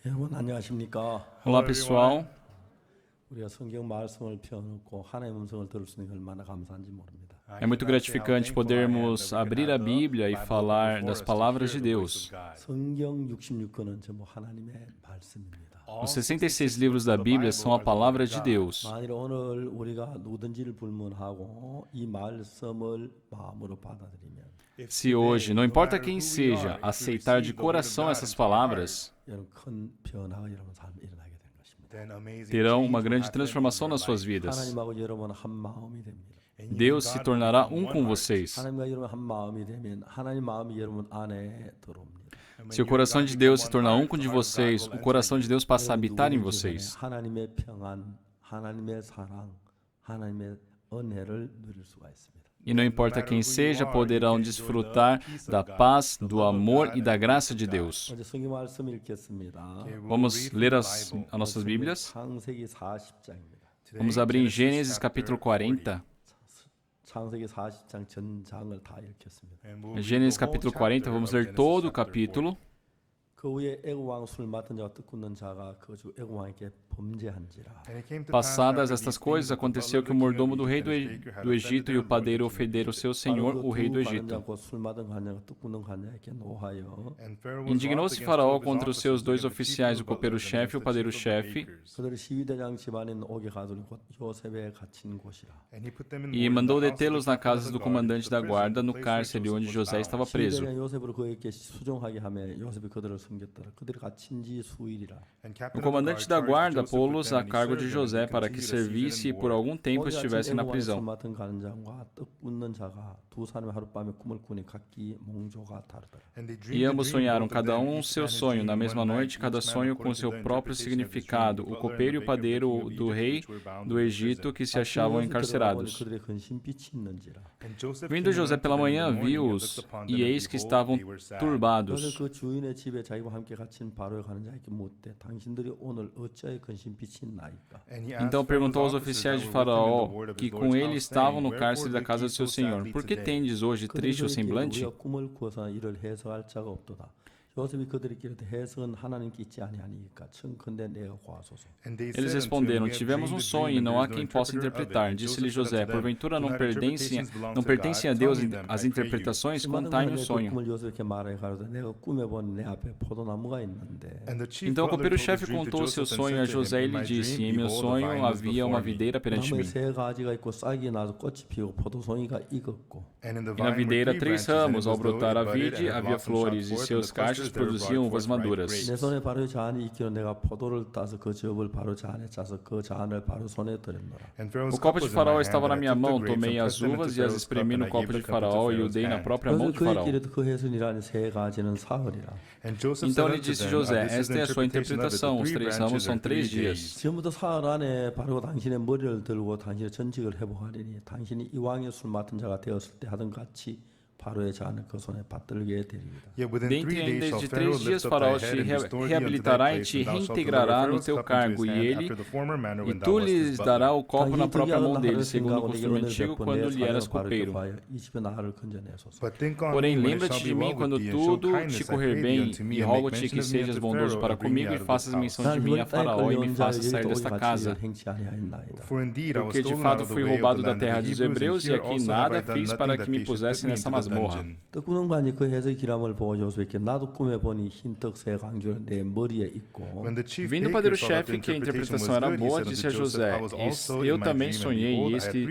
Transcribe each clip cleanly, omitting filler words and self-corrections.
여러분 안녕하십니까? Olá pessoal, 우리가 성경 말씀을 펴놓고 하나님의 음성을 들을 수 있는 게 얼마나 감사한지 모릅니다. é muito gratificante podermos abrir a Bíblia e falar das palavras de Deus. 성경 66권은 전부 하나님의 말씀입니다. Os 66 livros da Bíblia são a palavra de Deus. 만일 오늘 우리가 누구든지를 불문하고 이 말씀을 마음으로 받아들이면 Se hoje, não importa quem seja, aceitar de coração essas palavras, 여러분 큰 변화가 여러분 삶에 일어나게 될 것입니다. terão uma grande transformação nas suas vidas. 하나님하고 여러분 한 마음이 됩니다. Deus se tornará um com vocês. 하나님과 여러분 한 마음이 되면 하나님 마음이 여러분 안에 들어옵니다. Se o coração de Deus se tornar um com de vocês, o coração de Deus passa a habitar em vocês. 하나님의 평안, 하나님의 사랑, 하나님의 은혜를 누릴 수가 있습니다. E não importa quem seja, poderão desfrutar da paz, do amor e da graça de Deus. 먼저 성경 말씀 읽겠습니다. Vamos ler as nossas Bíblias. 창세기 40장입니다. Vamos abrir em Gênesis capítulo 40. 창세기 40장 전장을 다 읽겠습니다. Gênesis capítulo 40, vamos ler todo o capítulo. 그 후에 애굽왕 술 맡은 자와 뜻 굳는 자가 그 주 애굽왕에게 범죄한지라. Passadas estas coisas, aconteceu que o mordomo do rei do Egito e o padeiro ofenderam o seu senhor, o rei do Egito. 술 맡은 간자가 뜻 굳는 간자에게 노하여 Indignou-se Faraó contra os seus dois oficiais, o copeiro-chefe e o padeiro-chefe, 그들을 시위대장 집안인 옥에 가두고 곧 요셉에 갇힌 곳이라. e mandou detê-los na casa do comandante da guarda, no cárcere onde José estava preso. 시위대장 요셉으로 그에게 수종하게 하며 요셉이 그들을 숨겼더라. 그들이 갇힌 지 수일이라. O comandante da guarda pô-los a cargo de José para que servisse e por algum tempo estivessem na prisão. 맡은 간장과 뜻 굳는 자가 두 사람이 하룻밤에 꿈을 꾸니 각기 몽조가 다르더라. E ambos sonharam, cada um seu sonho, na mesma noite, cada sonho com seu próprio significado, o copeiro e o padeiro do rei do Egito que se achavam encarcerados. 그들의 근심빛이 있는지라. Vindo José pela manhã, viu-os, e eis que estavam 그래서 turbados. 그 주인의 집에 자기와 함께 갇힌 바로에 가는 자에게 묻되 당신들이 오늘 어찌하여 근심빛이 있나이까. Então perguntou aos oficiais de Faraó, que com ele estavam no cárcere da casa de seu senhor: Por que tendes hoje triste o semblante? 우리가 꿈을 꾸어서 이를 해석할 자가 없도다. 요셉이 그들에게 이르되 해석은 하나님께 있지 아니하니까 청컨대 내가 구하소서. Eles responderam: Tivemos um sonho e não há quem possa interpretar. Disse-lhe José: Porventura não pertencem a Deus as interpretações? Contai-me o sonho. 꿈을 요셉에게 말하여 가로되 내가 꿈에 본 내 앞에 포도나무가 있는데. Então o copeiro-chefe contou o seu sonho a José e lhe disse: Em meu sonho havia uma videira perante 나무에 mim. 세 가지가 있고 싹이 나서 꽃이 피고 포도송이가 익었고. E na videira 3 ramos, ao brotar a vide, havia flores, e seus cachos produziam uvas maduras. 내 손에 바로 잔이 있기로 내가 포도를 따서 그 즙을 바로 잔에 짜서 그 잔을 바로 손에 들였노라. O copo de Faraó estava na minha mão, tomei as uvas e as espremi no copo de Faraó e o dei na própria mão de Faraó. 그에게 그 해석이라는 세 가지는 사흘이라. Então lhe disse José: Esta é a sua interpretação, os 3 ramos são 3 dias. 지금부터 사흘 안에 바로 당신의 머리를 들고 당신의 전직을 회복하리니 당신이 이왕의 술 맡은 자가 되었을 때 하던 같이 바로의 잔을 그 손에 받들게 되리이다. Dentre ainda de 3 dias Faraó te reabilitará e te reintegrará no teu cargo, e tu lhes dará o copo na própria mão dele, segundo o costume antigo, quando lhe eras copeiro. 이 집에 나를 건져내소서. Porém, lembra-te de mim quando tudo te correr bem, e rogo-te que sejas bondoso para comigo e faças menção de mim a Faraó e me faças sair desta casa. Porque de fato fui roubado da terra dos hebreus e aqui nada fiz para que me pusessem nessa masmorra. 떡구능관이 그 해석의 기람을 보고 요셉에게 나도 꿈에 보니 흰떡 새 강줄 내 머리에 있고. Vindo o padeiro-chefe que a interpretação era boa, disse a José: Eu também sonhei, e eis que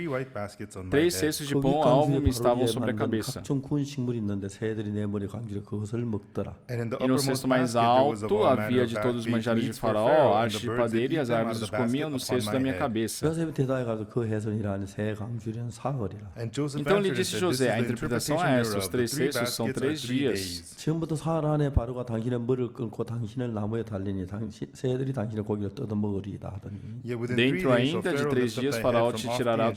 3 cestos de pão alvo me estavam sobre a cabeça. 각종 군 식물이 있는데 새들이 내 머리 강줄에 그것을 먹더라. E no cesto mais alto havia de todos os manjares de Faraó, arte de padeiro, e as aves os comiam no cesto da minha cabeça. 요셉이 대답해 가지고 그 해석이라는 새 강줄은 사흘이라. Então lhe disse José: A interpretação é essa, os 3 cestos são 3 dias. 지금부터 사흘 안에 바로가 당신의 머리를 끊고 당신을 나무에 달리니 새들이 당신의 고기를 뜯어 먹으리이다 하더니. Dentro ainda de 3 dias Faraó te tirará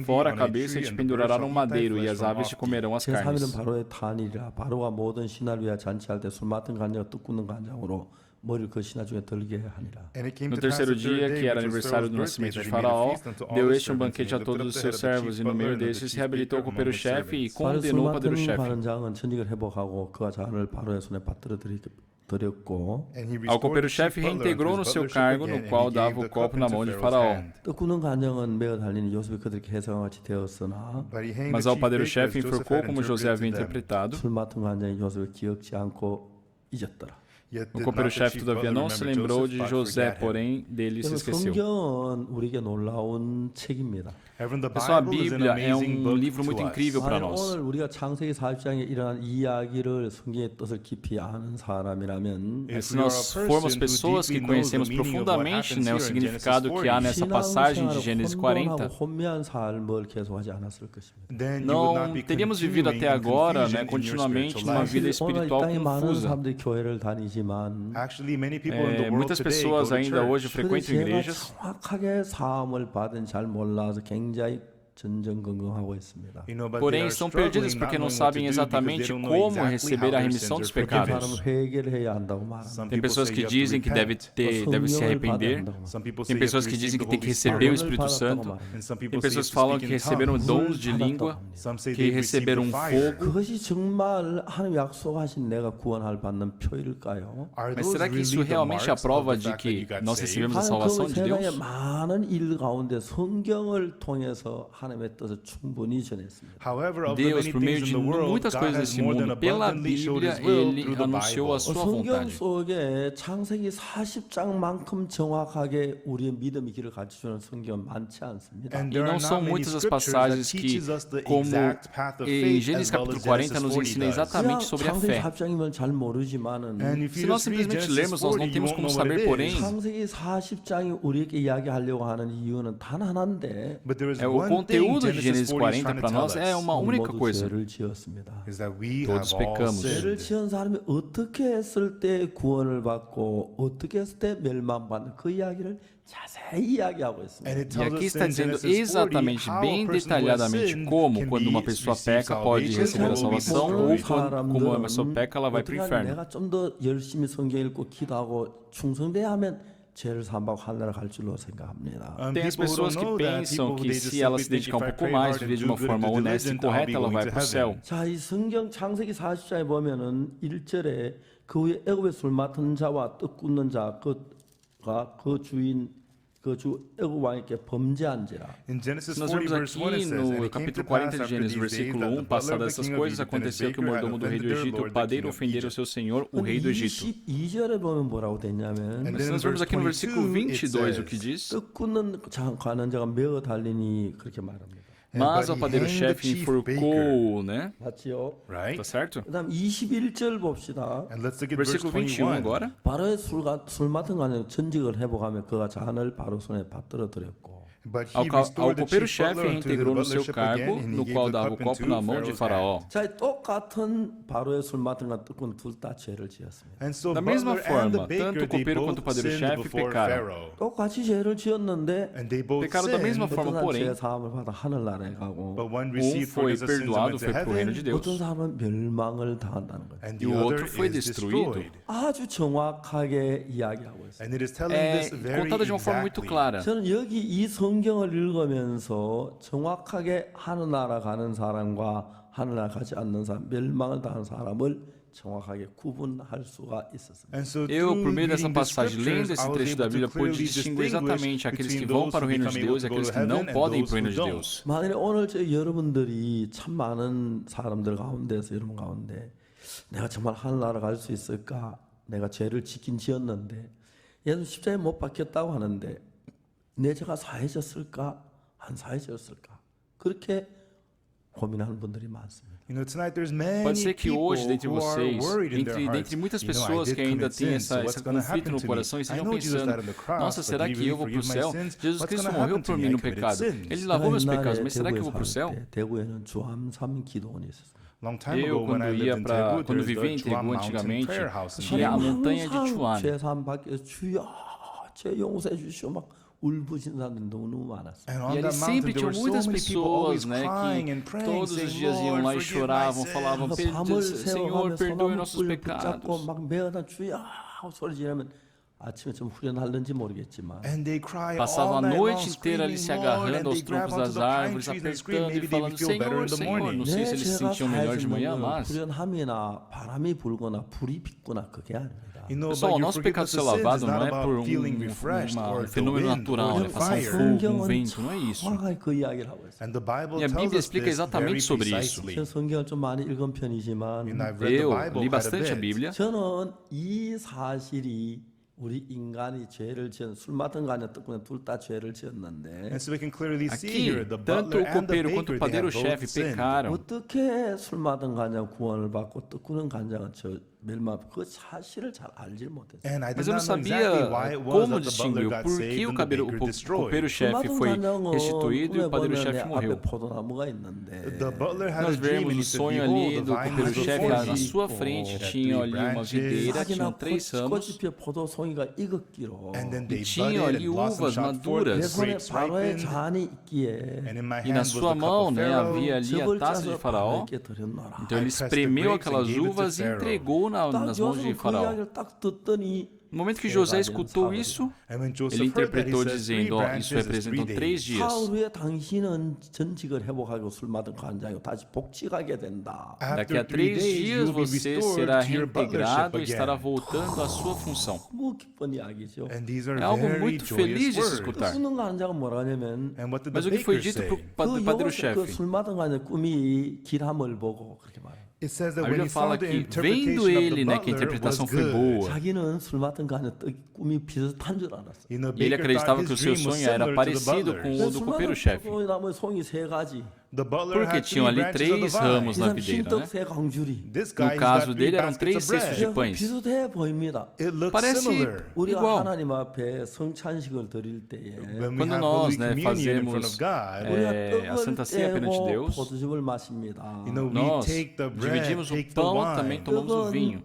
fora a cabeça e te pendurará num madeiro, e as aves te comerão as carnes. 제3일은 바로의 탄이라. 바로가 모든 신하를 위하여 잔치할 때 술 맡은 간장과 뜻 굳는 간장으로 머리를 그 신하 중에 들게 하니라. No terceiro dia, que era aniversário do nascimento de Faraó, deu este um banquete a todos os seus servos, e no meio desses reabilitou o copeiro-chefe e condenou o padeiro-chefe. 간장은 천직을 회복하고 그가 잔을 바로의 손에 받들어 드리게 드렸고 Ao copeiro-chefe reintegrou no seu cargo, no qual dava o copo na mão de Faraó. 떡 굳는 간장은 메어 달리는 요셉이 그들에게 해석한 같이 되었으나 Mas ao padeiro-chefe enforcou como José havia interpretado. 술 맡은 간장이 요셉을 기억지 않고 잊었더라. O copeiro-chefe, todavia, não se lembrou de José, porém, dele se esqueceu. 성경은 우리에게 놀라운 책입니다. Pessoal, a Bíblia é livro muito incrível para nós. 오늘 우리가 창세기 40장에 일어난 이야기를 성경의 뜻을 깊이 아는 사람이라면 Se nós formos pessoas que conhecemos profundamente, né, o significado que há nessa passagem de Gênesis 40, 혼미한 삶을 계속하지 않았을 것입니다. não teríamos vivido até agora, né, continuamente numa vida espiritual 오늘 이 땅에 많은 confusa. 사람들이 교회를 다니지만 Muitas pessoas ainda hoje frequentam igrejas, 정확하게 사함을 받은 잘 몰라서 굉장히 전전긍긍하고 있습니다. porém estão perdidas porque não sabem exatamente como receber a remissão dos pecados. 회개해야 한다고 말합니다. Tem pessoas que dizem que deve se arrepender, tem pessoas que dizem que tem que receber o Espírito Santo, tem pessoas que falam que receberam dons de língua, que receberam fogo. 그것이 정말 하나님 약속하신 내가 구원할 받는 표일까요? Mas será que isso realmente é a prova de que nós recebemos a salvação de Deus? 많은 일 가운데 성경을 통해서 하나님의 뜻을 충분히 전했습니다. Deus, por meio de muitas coisas desse mundo, pela Bíblia, Ele anunciou a sua 성경 vontade. 속에 창세기 40장만큼 정확하게 우리의 믿음의 길을 가르쳐주는 성경은 많지 않습니다. E não são muitas as passagens que, como em Gênesis capítulo 40, nos ensina exatamente sobre a 창세기 fé. 40장이면 잘 모르지만은 Se nós simplesmente lermos, nós não temos como saber, porém, 창세기 40장이 우리에게 이야기하려고 하는 이유는 단 하나인데 o conteúdo de Gênesis 40 para nós é uma única 모두 coisa. 죄를 지었습니다. Todos pecamos. 죄를 지은 사람이 어떻게 했을 때 구원을 받고 어떻게 했을 때 멸망받는 그 이야기를 자세히 이야기하고 있습니다. E aqui está dizendo exatamente, bem detalhadamente, como quando uma pessoa peca pode receber a salvação ou como uma pessoa peca ela vai para o inferno. 내가 좀 더 열심히 성경 읽고 기도하고 충성돼야 하면 죄를 사함받고 하늘나라 갈 줄로 생각합니다. Tem as pessoas que pensam que se ela se dedicar um pouco mais, viver de uma forma honesta e correta, ela vai para o céu. 자, 이 성경 창세기 40장에 보면은 1절에 그 후에 애굽의 술 맡은 자와 떡 굽는 자 그가 그 주인 그 주 애굽 왕에게 범죄한지라. Se nós vemos aqui no capítulo 40 de Gênesis, versículo 1, passadas essas coisas, aconteceu que o mordomo do rei do Egito, o padeiro, ofenderam o seu senhor, o rei do Egito. 22절에 보면 뭐라고 됐냐면 Se nós vemos aqui no versículo 22 o que diz, 떡 굽는 가는 자가 메어 달리니 그렇게 말합니다. mas o padeiro-chefe enforcou, né? 맞지요? Tá certo? 그다음 21절 봅시다. Versículo 21 agora. 바로의 술 맡은 간에 전직을 회복하며 그가 잔을 바로 손에 받들어 드렸고 Ao copeiro-chefe reintegrou no seu cargo, no qual dava o copo na mão de Faraó. 자, 똑같은 바로의 술 맡은 간 떡은 둘 다 죄를 지었습니다. Da mesma forma, tanto o copeiro quanto o padeiro-chefe pecaram. 똑같이 죄를 지었는데 Pecaram da mesma forma, 어떤 porém, 죄 사함을 받아 하늘나라에 가고 foi perdoado, foi para o reino de Deus, 어떤 사람은 멸망을 당한다는 거예요. e o outro foi destruído. 아주 정확하게 이야기하고 있어요. É contada de uma forma muito clara. 저는 여기 이 성경을 읽으면서 정확하게 하늘나라 가는 사람과 하늘나라 가지 않는 사람, 멸망을 당하는 사람을 정확하게 구분할 수가 있었습니다. Eu, por meio dessa passagem, lendo esse trecho da Bíblia, pude distinguir exatamente aqueles que vão para o reino de Deus e aqueles que não podem ir para o reino de Deus. 만약에 오늘 여러분들이 참 많은 사람들 가운데서 여러분 가운데 내가 정말 하늘나라 갈 수 있을까? 내가 죄를 지었는데 예수 십자가에 못 박혔다고 하는데 내 죄가 사해졌을까? 안 사해졌을까? 그렇게 고민하는 분들이 많습니다. Pode ser que hoje, dentre vocês, dentre muitas pessoas que ainda têm esse conflito no coração, estejam pensando: nossa, será que eu vou para o céu? Jesus Cristo morreu por mim no pecado. Ele lavou meus pecados, mas será que eu vou para o céu? 대구에는 주암삼 기도원이 있었습니다. Eu, quando vivia em Daegu antigamente, tinha a montanha de Chuan. 죄사함 받기 주여 죄 용서해 주시오 막 울부짖는 사람들이 너무 많았어요. E ali sempre tinham muitas pessoas, né, que todos os dias iam lá e choravam, falavam: 밤을 Senhor, 새워가며 perdoe nossos 소나무불 pecados. 붙잡고 막 매어다 주여 하고 소리 지르면 아침에 좀 후련할는지 모르겠지만 Passava a noite inteira ali se agarrando aos troncos das árvores, apertando e falando, Senhor, Senhor. Não sei se eles se sentiam melhor de manhã, mas... 후련함이나 바람이 불거나 불이 빛거나 그게 아닙니다. Pessoal, o nosso pecado ser lavado não é por um fenômeno natural, né? Passar um fogo, um vento, não é isso. 그 이야기를 하고 있어요. E a Bíblia explica exatamente sobre isso. 저 성경을 좀 많이 읽은 편이지만 Eu li bastante a Bíblia. 저는 이 사실이 우리 인간이 죄를 지은 술 맡은 가냐 떡구나 둘 다 죄를 지었는데 Aqui, tanto o copeiro quanto o padeiro-chefe pecaram. 어떻게 술 맡은 간장 구원을 받고 떡구는 간장은 저 멸망 그 사실을 잘 알지 못했어요. Mas eu não sabia como distinguir por que o copeiro-chefe foi restituído e o padeiro-chefe morreu. 포도나무가 있는데 Nós vemos no sonho ali do copeiro-chefe, na sua frente tinha ali uma videira, tinham 3 ramos 포도송이가 익었기로 e tinham ali uvas maduras. 손에 바로의 잔이 있기에 E na sua mão, né, havia ali a taça de Faraó. Então ele espremeu aquelas uvas e entregou nas mãos de Faraó. No momento que José escutou isso, ele interpretou dizendo, isso representam 3 dias. Daqui a 3 dias você será reintegrado e estará voltando à sua função. É algo muito feliz de se escutar. Mas o que foi dito para o padeiro-chefe? A Bíblia fala que, vendo ele, né, que a interpretação foi boa, e ele acreditava que o seu sonho era parecido com o do copeiro-chefe. Porque tinham ali 3 ramos na videira, né? No caso dele eram 3 cestos de pães. Parece igual. Quando nós, né, fazemos a Santa Ceia perante Deus, nós dividimos o pão e também tomamos o vinho.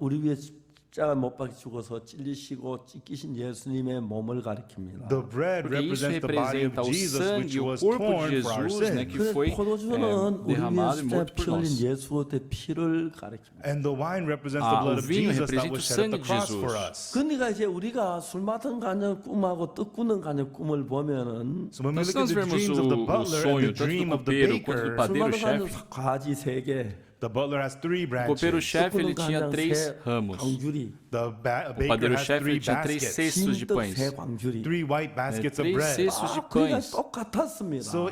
십자가 못 박혀 죽어서 찔리시고 찢기신 예수님의 몸을 가리킵니다. Porque isso representa o sangue, o corpo de Jesus, né, que foi derramado e morto por nós. O vinho representa o sangue de Jesus. 그러니까 이제 우리가 술 맡은 간장 꿈하고 떡 구는 간장 꿈을 보면은 Então, se nós vermos o sonho tanto do copeiro quanto do padeiro-chefe, 가지 3개. O copeiro-chefe ele tinha 3 ramos. O padeiro-chefe ele tinha 3 cestos de pães. 3 cestos de pães.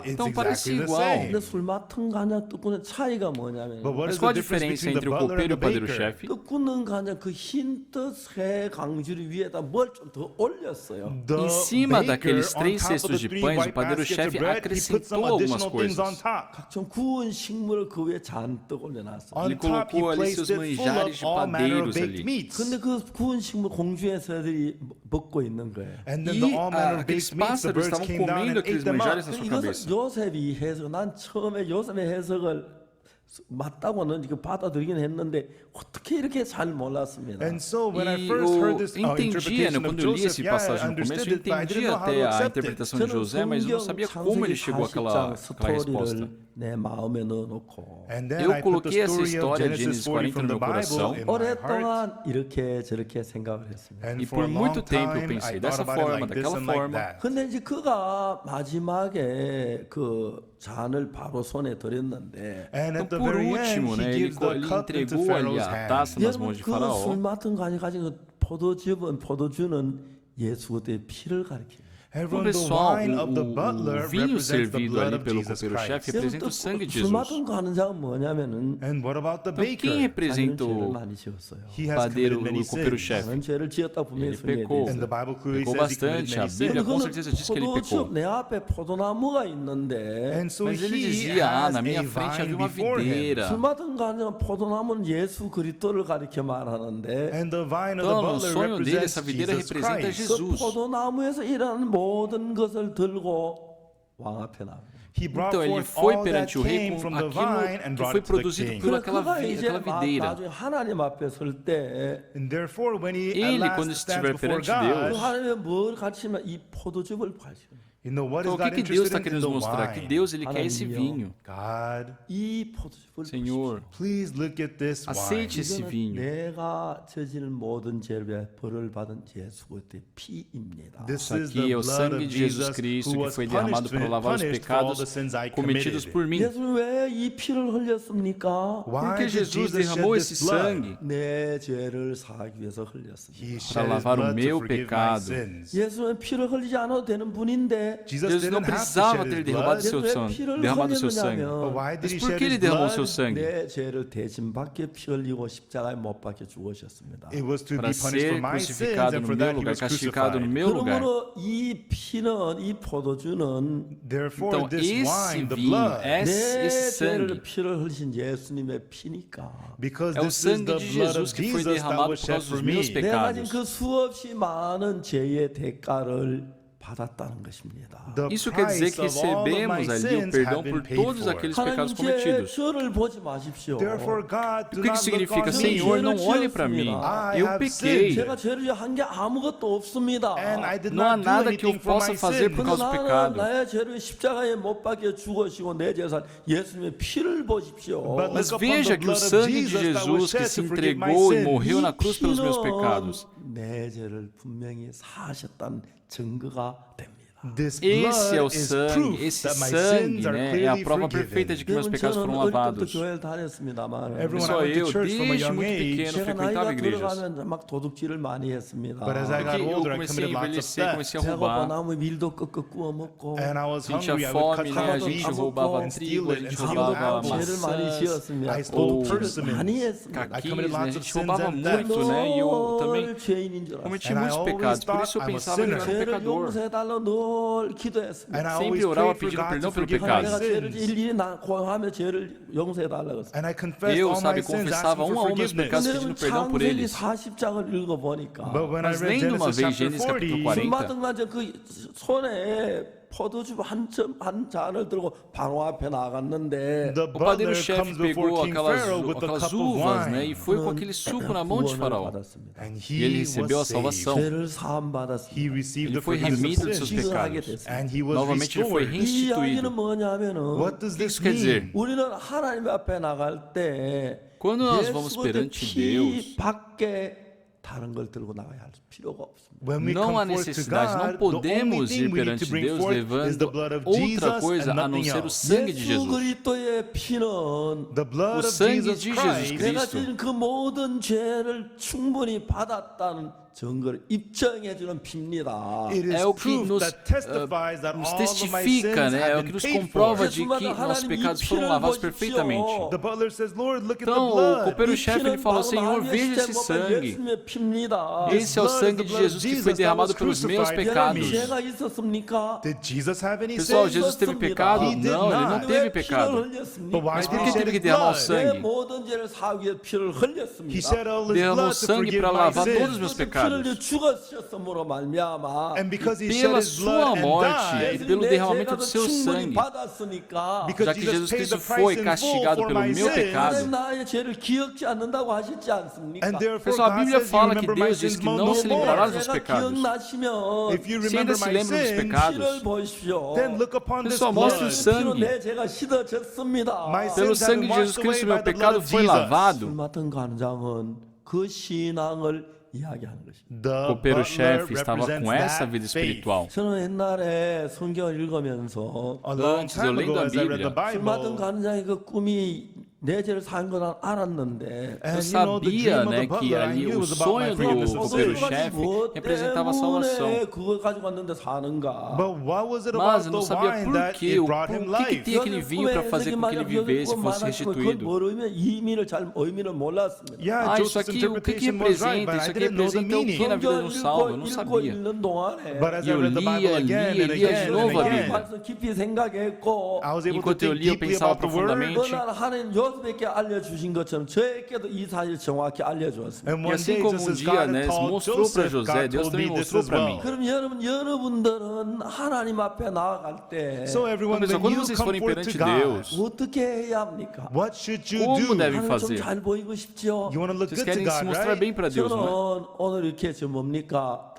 Então parece igual. Mas qual a diferença entre o copeiro e o padeiro-chefe? Em cima daqueles 3 cestos de pães, o padeiro-chefe acrescentou algumas coisas. Ele colocou ali seus manjares de padeiros ali. E aqueles pássaros estavam comendo aqueles manjares na sua cabeça. 맞다고는 이거 받아들이긴 했는데 어떻게 이렇게 잘 몰랐습니다. E eu entendia, né, quando eu li esse passagem no começo, eu entendia até a interpretação de José, mas eu não sabia como ele chegou àquela resposta. Eu coloquei essa história de Gênesis 40 no meu coração. E por muito tempo eu pensei dessa forma, daquela forma. 근데 이제 그가 마지막에 그 잔을 바로 손에 들였는데 Então, por último, né, ele entregou ali a taça nas mãos de Faraó. 술 맡은 간이 가진 포도주는 예수 그때의 피를 가리킵니다. Então, pessoal, o vinho servido ali pelo copeiro-chefe representa o sangue de Jesus. Então, quem representa o padeiro, o copeiro-chefe? Ele pecou bastante. A Bíblia com certeza diz que ele pecou. Mas ele dizia, na minha frente havia uma videira. Então, no sonho dele, essa videira representa Jesus. 모든 것을 들고 왕 앞에 나옵니다. Então ele foi perante o rei com aquilo que foi produzido por aquela videira. Ele, quando estiver perante Deus, Então, o que Deus está querendo nos mostrar? Que Deus ele quer esse vinho. 이 포도주를 Senhor, aceite esse vinho. 내가 저지른 모든 죄의 벌을 받은 예수 그리스도의 피입니다. Isso aqui é o sangue de Jesus Cristo que foi derramado para lavar os pecados cometidos por mim. 예수는 왜 이 피를 흘렸습니까? Porque Jesus derramou esse sangue 내 죄를 사하기 위해서 흘렸습니다. para lavar o meu pecado. 예수는 피를 흘리지 않아도 되는 분인데 Jesus não precisava ter derramado seu sangue. Mas por que ele derramou seu sangue? 내 죄를 대신받게 피 흘리고 십자가에 못 박혀 죽으셨습니다. Para ser crucificado no meu lugar, castigado no meu lugar. 그러므로 이 피는 이 포도주는 Então esse vinho, esse sangue, 피를 흘리신 예수님의 피니까. é o sangue de Jesus que foi derramado por causa dos meus 내가 가진 pecados. 그 수없이 많은 죄의 대가를 받았다는 것입니다. Isso quer dizer que recebemos ali o perdão por todos aqueles pecados 하나님 제 cometidos. 저를 보지 마십시오. O que significa, Senhor, não olhe para mim, eu pequei. 제가 죄를 한 게 아무것도 없습니다. Não há nada que eu possa fazer por causa do 나는 pecado. 나의 죄를 십자가에 못 박혀 죽으시고 내 재산 예수님의 피를 보십시오. Mas veja que o sangue de Jesus que se entregou e morreu na cruz pelos meus pecados, 내 죄를 분명히 사하셨다는 증거가 됩니다. esse é o sangue, esse sangue, né, é a prova perfeita de que meus pecados foram lavados. Só eu, desde muito pequeno, frequentava igrejas. 막 도둑질을 많이 했습니다. Porque eu comecei a envelhecer, comecei a roubar. 배고파 밀도 꺾어 구워 먹고 Sentia fome, né, a gente roubava trigo, a gente roubava maçãs, ou caquinhos, né, a gente roubava muito, né, e eu também cometi muitos pecados, por isso eu pensava que eu era um pecador. Sempre orava pedindo perdão pelo pecado. Eu, sabe, confessava um a um meus pecados pedindo perdão por eles. Mas lendo uma vez Gênesis capítulo 40, 포도주 한 잔을 들고 바로 앞에 나갔는데 o padeiro-chefe pegou aquelas uvas, né, e foi com aquele suco na mão de Faraó. E ele recebeu a salvação. Ele foi remido de seus pecados. Novamente ele foi restituído. O que isso quer dizer? 우리는 하나님 앞에 나갈 때 Quando nós vamos perante Deus, 다른 걸 들고 나가야 할 필요가 없습니다. não há necessidade, não podemos ir perante Deus levando outra coisa a não ser o sangue de Jesus. O sangue de Jesus Cristo 그 모든 죄를 충분히 받았다는 증거를 입증해주는 피입니다. É o que nos testifica, né? É o que nos comprova de que nossos pecados foram lavados perfeitamente. Então, o copeiro-chefe ele falou: Senhor, veja esse sangue. Esse é o sangue de Jesus que foi derramado pelos meus pecados. Pessoal, Jesus teve pecado? Não, ele não teve pecado. Mas por que teve que derramar o sangue? Derramou sangue para lavar todos os meus pecados. Pela sua morte e pelo derramamento do seu sangue, já que Jesus Cristo foi castigado pelo meu pecado. Pessoal, a Bíblia fala que Deus diz que não se lembrará dos meus pecados. Se ainda se lembra dos pecados, pessoal, mostre o sangue. Pelo sangue de Jesus Cristo, meu pecado foi lavado. O copeiro-chefe estava com essa vida espiritual. Antes, eu lendo a Bíblia, eu sabia, né, que ali o sonho do copeiro-chefe representava a salvação. Mas eu não sabia por quê, o que tinha aquele vinho para fazer com que ele vivesse e fosse restituído. Isso aqui, o que representa? Isso aqui representa o que na vida de um salvo? Eu não sabia. E eu lia de novo a Bíblia. Enquanto eu lia, eu pensava profundamente. E assim como um dia, né, mostrou para José, Deus também mostrou para mim. Então, pessoal, quando vocês forem perante Deus, como devem fazer? Vocês querem se mostrar bem para Deus, não é?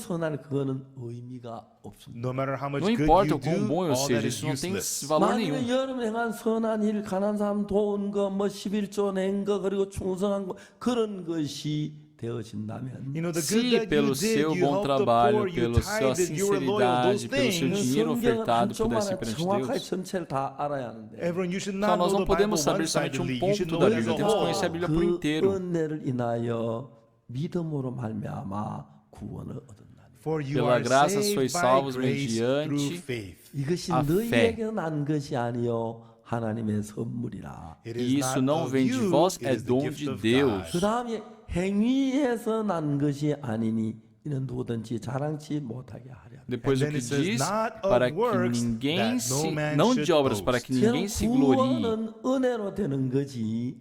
선한 그거는 의미가 없습니다. No matter how much Não good importa you o quão do, bom eu all that seja, is isso não tem useless. valor 만약에 nenhum. 여러분 행한 선한 일, 가난한 사람 도운 거, 뭐 11조 낸 거, 그리고 충성한 거 그런 것이 되어진다면 You know, the good Se that pelo you did, seu you bom helped the trabalho, poor, you pela sua tithed, you were loyal, those sinceridade, pelo seu things. dinheiro 성경은 ofertado 한쪽만 pudesse perante 정확하게 Deus. 전체를 다 알아야 하는데 Everyone, you should Só not nós know não the Bible podemos saber somente one-sidedly. You should ponto know da it as Bíblia, a temos que conhecer a whole. Bíblia por 그 inteiro. 은혜를 인하여 믿음으로 말미암아 구원을 얻었나니 For you Pela are graça saved sois by salvos grace through mediante faith. 이것이 a 너희에게 난 것이 아니요 하나님의 선물이라. It is Isso not não of vem de you, vós, it é is the dom gift de of Deus. 그 God. 다음에 행위에서 난 것이 아니니 이는 누구든지 자랑치 못하게 하려. Depois o And que then it says, diz, "Not of para que works, ninguém that no se... man Não should de obras, para que ninguém se glorie. 구원은 은혜로 되는 거지.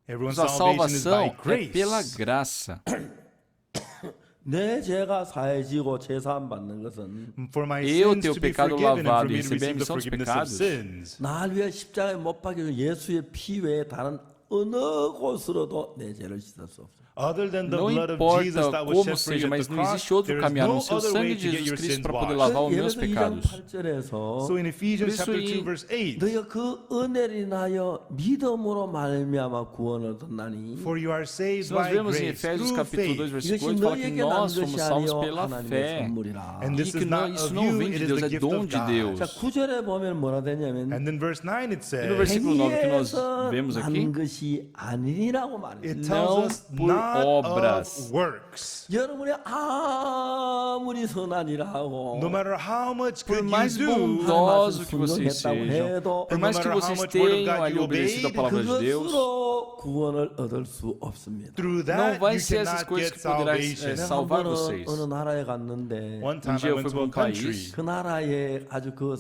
Everyone's A salvation is by salvação é pela grace. graça. 내 죄가 사해지고 제사함 받는 것은 For my Eu, sins teu to be pecado forgiven and for lavado, me e to receber a receive the remissão dos forgiveness of pecados. sins. 날 위해 십자가에 못 박혀 예수의 피 외에 다른 어느 곳으로도 내 죄를 씻을 수 없어. Other than the Não blood of importa Jesus that was como shed for you seja, at mas the não cross, existe outro there is caminho a no não ser o other way sangue to de get Jesus your Cristo sins para poder washed. lavar os meus 예배소 2장 pecados. 8절에서 So in Ephesians 그래서 chapter 2 이 verse 8, 너희가 그 은혜를 인하여 믿음으로 말미암아 구원을 얻었나니 for you are saved Se nós by vemos em grace Efésios through capítulo 2, faith. versículo 이것이 8, fala que 너희에게 난 nós fomos 것이 salvos 아니요 pela 하나님의 fé. 선물이라. And this E is que not isso of não you, vem it de is Deus, the é gift dom of de God. Deus. 자, 9절에 보면 뭐라 되냐면 And then verse 9 it E no versículo 9 que nós 행위에서 vemos aqui, 난 것이 아니라고 말해요. It tells Não us por not obras. of works. 여러분이 아무리 선한이라고 No matter how much por good mais you do, bondoso que vocês 순종했다고 sejam, 해도 por mais que no matter how vocês much word of tenham God ali you obedecido a obeyed, palavra de Deus, 그것으로 구원을 얻을 수 없습니다. through não that vai you ser essas cannot coisas get que poderá salvation. 내가 한 salvar 번은 vocês. 어느 나라에 갔는데 One time dia I eu went fui to a para um country. país 그 나라에 아주 그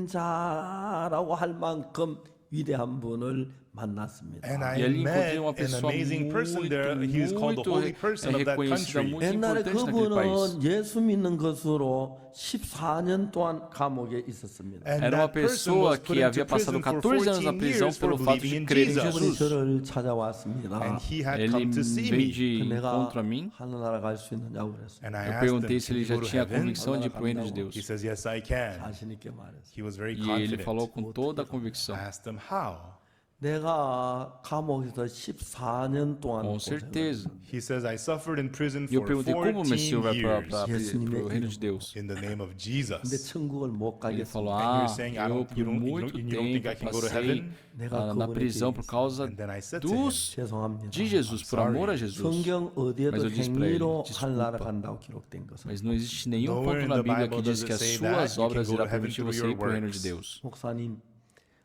성자라고 할 만큼 위대한 분을 만났습니다. And I E ali met encontrei uma an pessoa amazing person there. He was called the holy person of that reconhecida, country. muito 옛날에 importante naquele país. 그분은 예수 믿는 것으로 14년 동안 감옥에 있었습니다. And Era uma that person pessoa was put que into havia passado prison for 14 anos na 14 prisão years for pelo fato believing de in crer em Jesus. 그분이 Jesus. 저를 찾아왔습니다. And he had Ele come to see veio me. de 내가 encontro a mim. 하늘나라 갈 수 있냐고 그랬어요. And I Eu asked him, perguntei se "Can ele you já go to tinha a heaven?" convicção de ir para o reino de Deus. He says, yes, I can. 자신 있게 말했어요. He was very E ele confident. falou com toda a convicção. I asked him how. 내가 감옥에서 14년 동안 Com 고생을 certeza. He says, I suffered in prison E eu for perguntei como o meu 14 senhor vai para years o reino de Deus. in the name of 근데 Jesus. 천국을 못 Ele falou, 가겠습니다. And you're ah, saying, eu por you muito don't think I tempo can go to passei heaven? na prisão por causa And then I said to him, 죄송합니다. de Jesus, por amor a Jesus. 성경 어디에도 Mas eu disse para ele, 행위로 desculpa. 하늘나라 간다고 기록된 것은 Mas não existe nenhum Nowhere ponto in na the Bíblia que Bible diz does que it as say that suas you can obras go to irá heaven permitir through você your ir para o reino de works. Deus. 목사님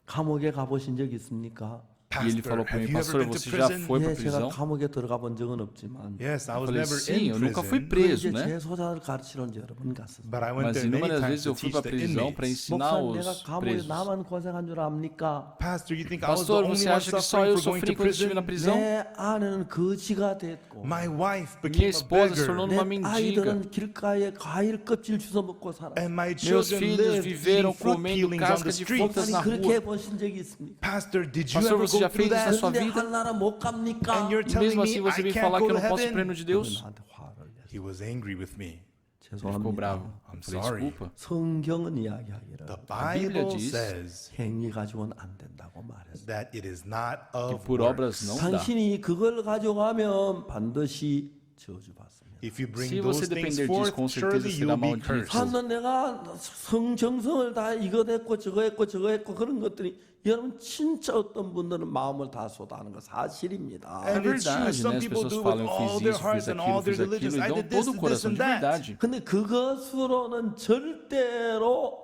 감옥에 가보신 적 있습니까? E ele falou para mim, pastor, você já foi para a 예, 제가 prisão? 감옥에 들어가 본 적은 없지만 yes, I Eu was falei, never sim, in eu nunca fui prison, 이제 preso, né? 제 소자를 가르치러 여러 번 갔어요. but I went Mas there many inúmeras times vezes to eu fui teach para a the prisão para inmates. ensinar 목사님 내가 os 감옥에 presos. 나만 고생한 줄 압니까? Pastor, you think I was the Pastor, only você one acha que só eu suffering for going to sofri quando estive na prison? prisão? 내 아내는 거지가 됐고 My wife Minha became a esposa se tornou beggar, numa 내 mendiga. 아이들은 길가에 과일 껍질 주워 먹고 살아. and my Meus children filhos lived viveram eating fruit comendo peelings on casca the de streets. frutas 아니 na 그렇게 rua. 보신 적이 있습니까? Pastor, did you Pastor, ever você go já fez through isso na that? sua 근데 vida? 하늘나라 못 갑니까? And you're E telling mesmo me assim você I vem can't falar go que to eu não posso ir para o heaven? reino de Deus? 나한테 화를 냈어. He was angry with me. Ele ficou bravo. 죄송합니다. Eu I'm falei, sorry. desculpa. 성경은 이야기하기를 The Bíblia Bible diz says 행위 가지고는 안 된다고 말했어. that it is not Que of por obras works. não dá. 당신이 그걸 가져가면 반드시 저주받습니다. If you bring Se those você things depender disso, forth, com certeza surely será you'll be maldito. cursed. 하는 내가 성정성을 다 이거 했고 저거 했고 저거 했고 그런 것들이 여러분 진짜 어떤 분들은 마음을 다 쏟아하는 거 사실입니다. É And it's true, verdade, some né? As people pessoas do with falam, eu all fiz their isso, hearts fiz and aquilo, all their fiz aquilo, religions. e I dão did this, todo o this, coração and de that. verdade. 근데 그것으로는 절대로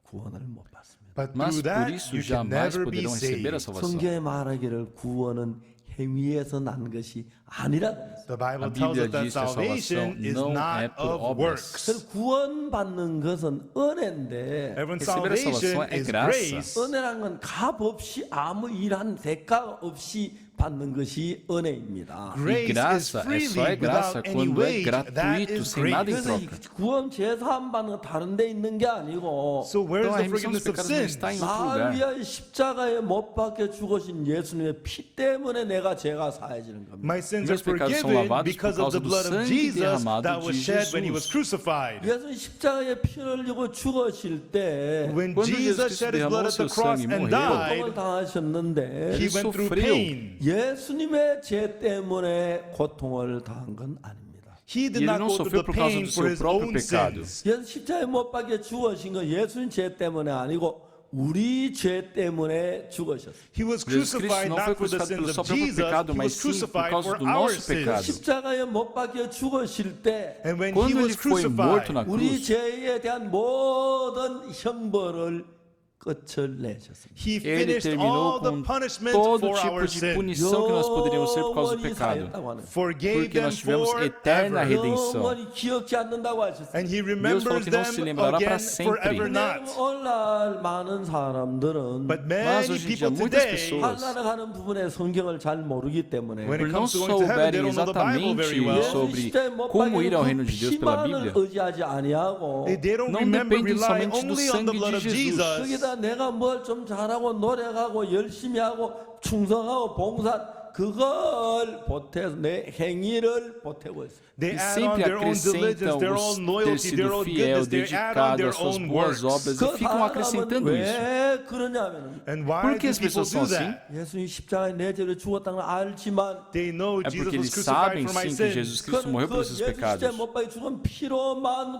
구원을 못 받습니다. But Mas through por that, isso you can jamais never be poderão receber a saved. salvação. 성경에 말하기를 구원은 행위에서 난 것이 아니라 그랬어요. The Bible A tells Bíblia us that diz que a salvation salvação is não é not por of obras. works. 그래서 구원받는 것은 은혜인데 Everyone's Receber a salvation salvação é is graça. grace. 은혜란 건 값 없이 아무 일한 대가 없이 받는 것이 은혜입니다. E Grace is graça é só freely é graça without any quando é wage. That gratuito, is sem nada em grace. 그래서 이 troca. 구원 제사함 받는 건 다른 데 있는 게 아니고 So where's Então a the remissão dos forgiveness of pecados não sins? está em outro 나 lugar. 위하여 십자가에 못 박혀 죽으신 예수님의 피 때문에 내가 죄가 사해지는 겁니다. My sins Meus are pecados são forgiven lavados because por of the causa do blood of sangue Jesus derramado that was de shed when he was Jesus. crucified. 예수님 십자가에 피 흘리고 죽으실 때 When Quando Jesus Jesus shed his derramou blood at the seu cross sangue e and morreu, 고통을 died, 당하셨는데 he went through sofreu. pain. 예수님의 죄 때문에 고통을 당한 건 아닙니다. He did Ele not não go through sofreu the por causa pain do for seu his próprio own pecado. sins. 예수 십자가에 못 박혀 죽으신 건 예수님 죄 때문에 아니고 우리 죄 때문에 죽으셨어요. He was Jesus Cristo crucified não foi not for the crucificado pelo sins seu of próprio Jesus, pecado, he mas was sim por crucified causa for do our nosso pecado. sins. 십자가에 못 박혀 죽으실 때 And when he Quando was ele foi morto crucified, na 우리 cruz, 죄에 대한 모든 형벌을 끝을 내셨습니다. he ele finished all terminou the com punishment todo for our tipo de sins. punição que nós poderíamos ser por causa do 영원히 pecado. 사했다고 하는 Forgave Porque them nós tivemos eterna forever. redenção. 영원히 기억지 않는다고 하셨어요. And he Deus falou remembers que não them se lembrará again para sempre. forever not. 오늘날 많은 사람들은 But Mas many hoje em dia, people muitas today, pessoas, 하나님 가는 부분에 성경을 잘 모르기 때문에 when it por não comes to going to heaven, they souberem don't know the Bible very well. exatamente sobre como ir ao reino de Deus pela Bíblia, 의지하지 아니하고 They don't não remember, dependem rely somente do only on the sangue blood de of Jesus. Jesus. 거기다 내가 뭘 좀 잘하고 노력하고 열심히 하고 충성하고 봉사 그걸 보태서 내 행위를 보태고 있어요. They e add on sempre their own diligence, acrescentam their os own ter loyalty, their sido own fiel, goodness. They add on dedicado their às suas own boas works. obras 그 e ficam acrescentando isso. 왜 그러냐면 And why Por que do as people pessoas do são assim? that? 예수님 십자가에 내 죄를 죽었다는 걸 알지만 They know É Jesus porque was eles crucified sabem for my sim que Jesus sins. Cristo morreu pelos seus 예수 pecados. 십자가에 못 박혀 죽은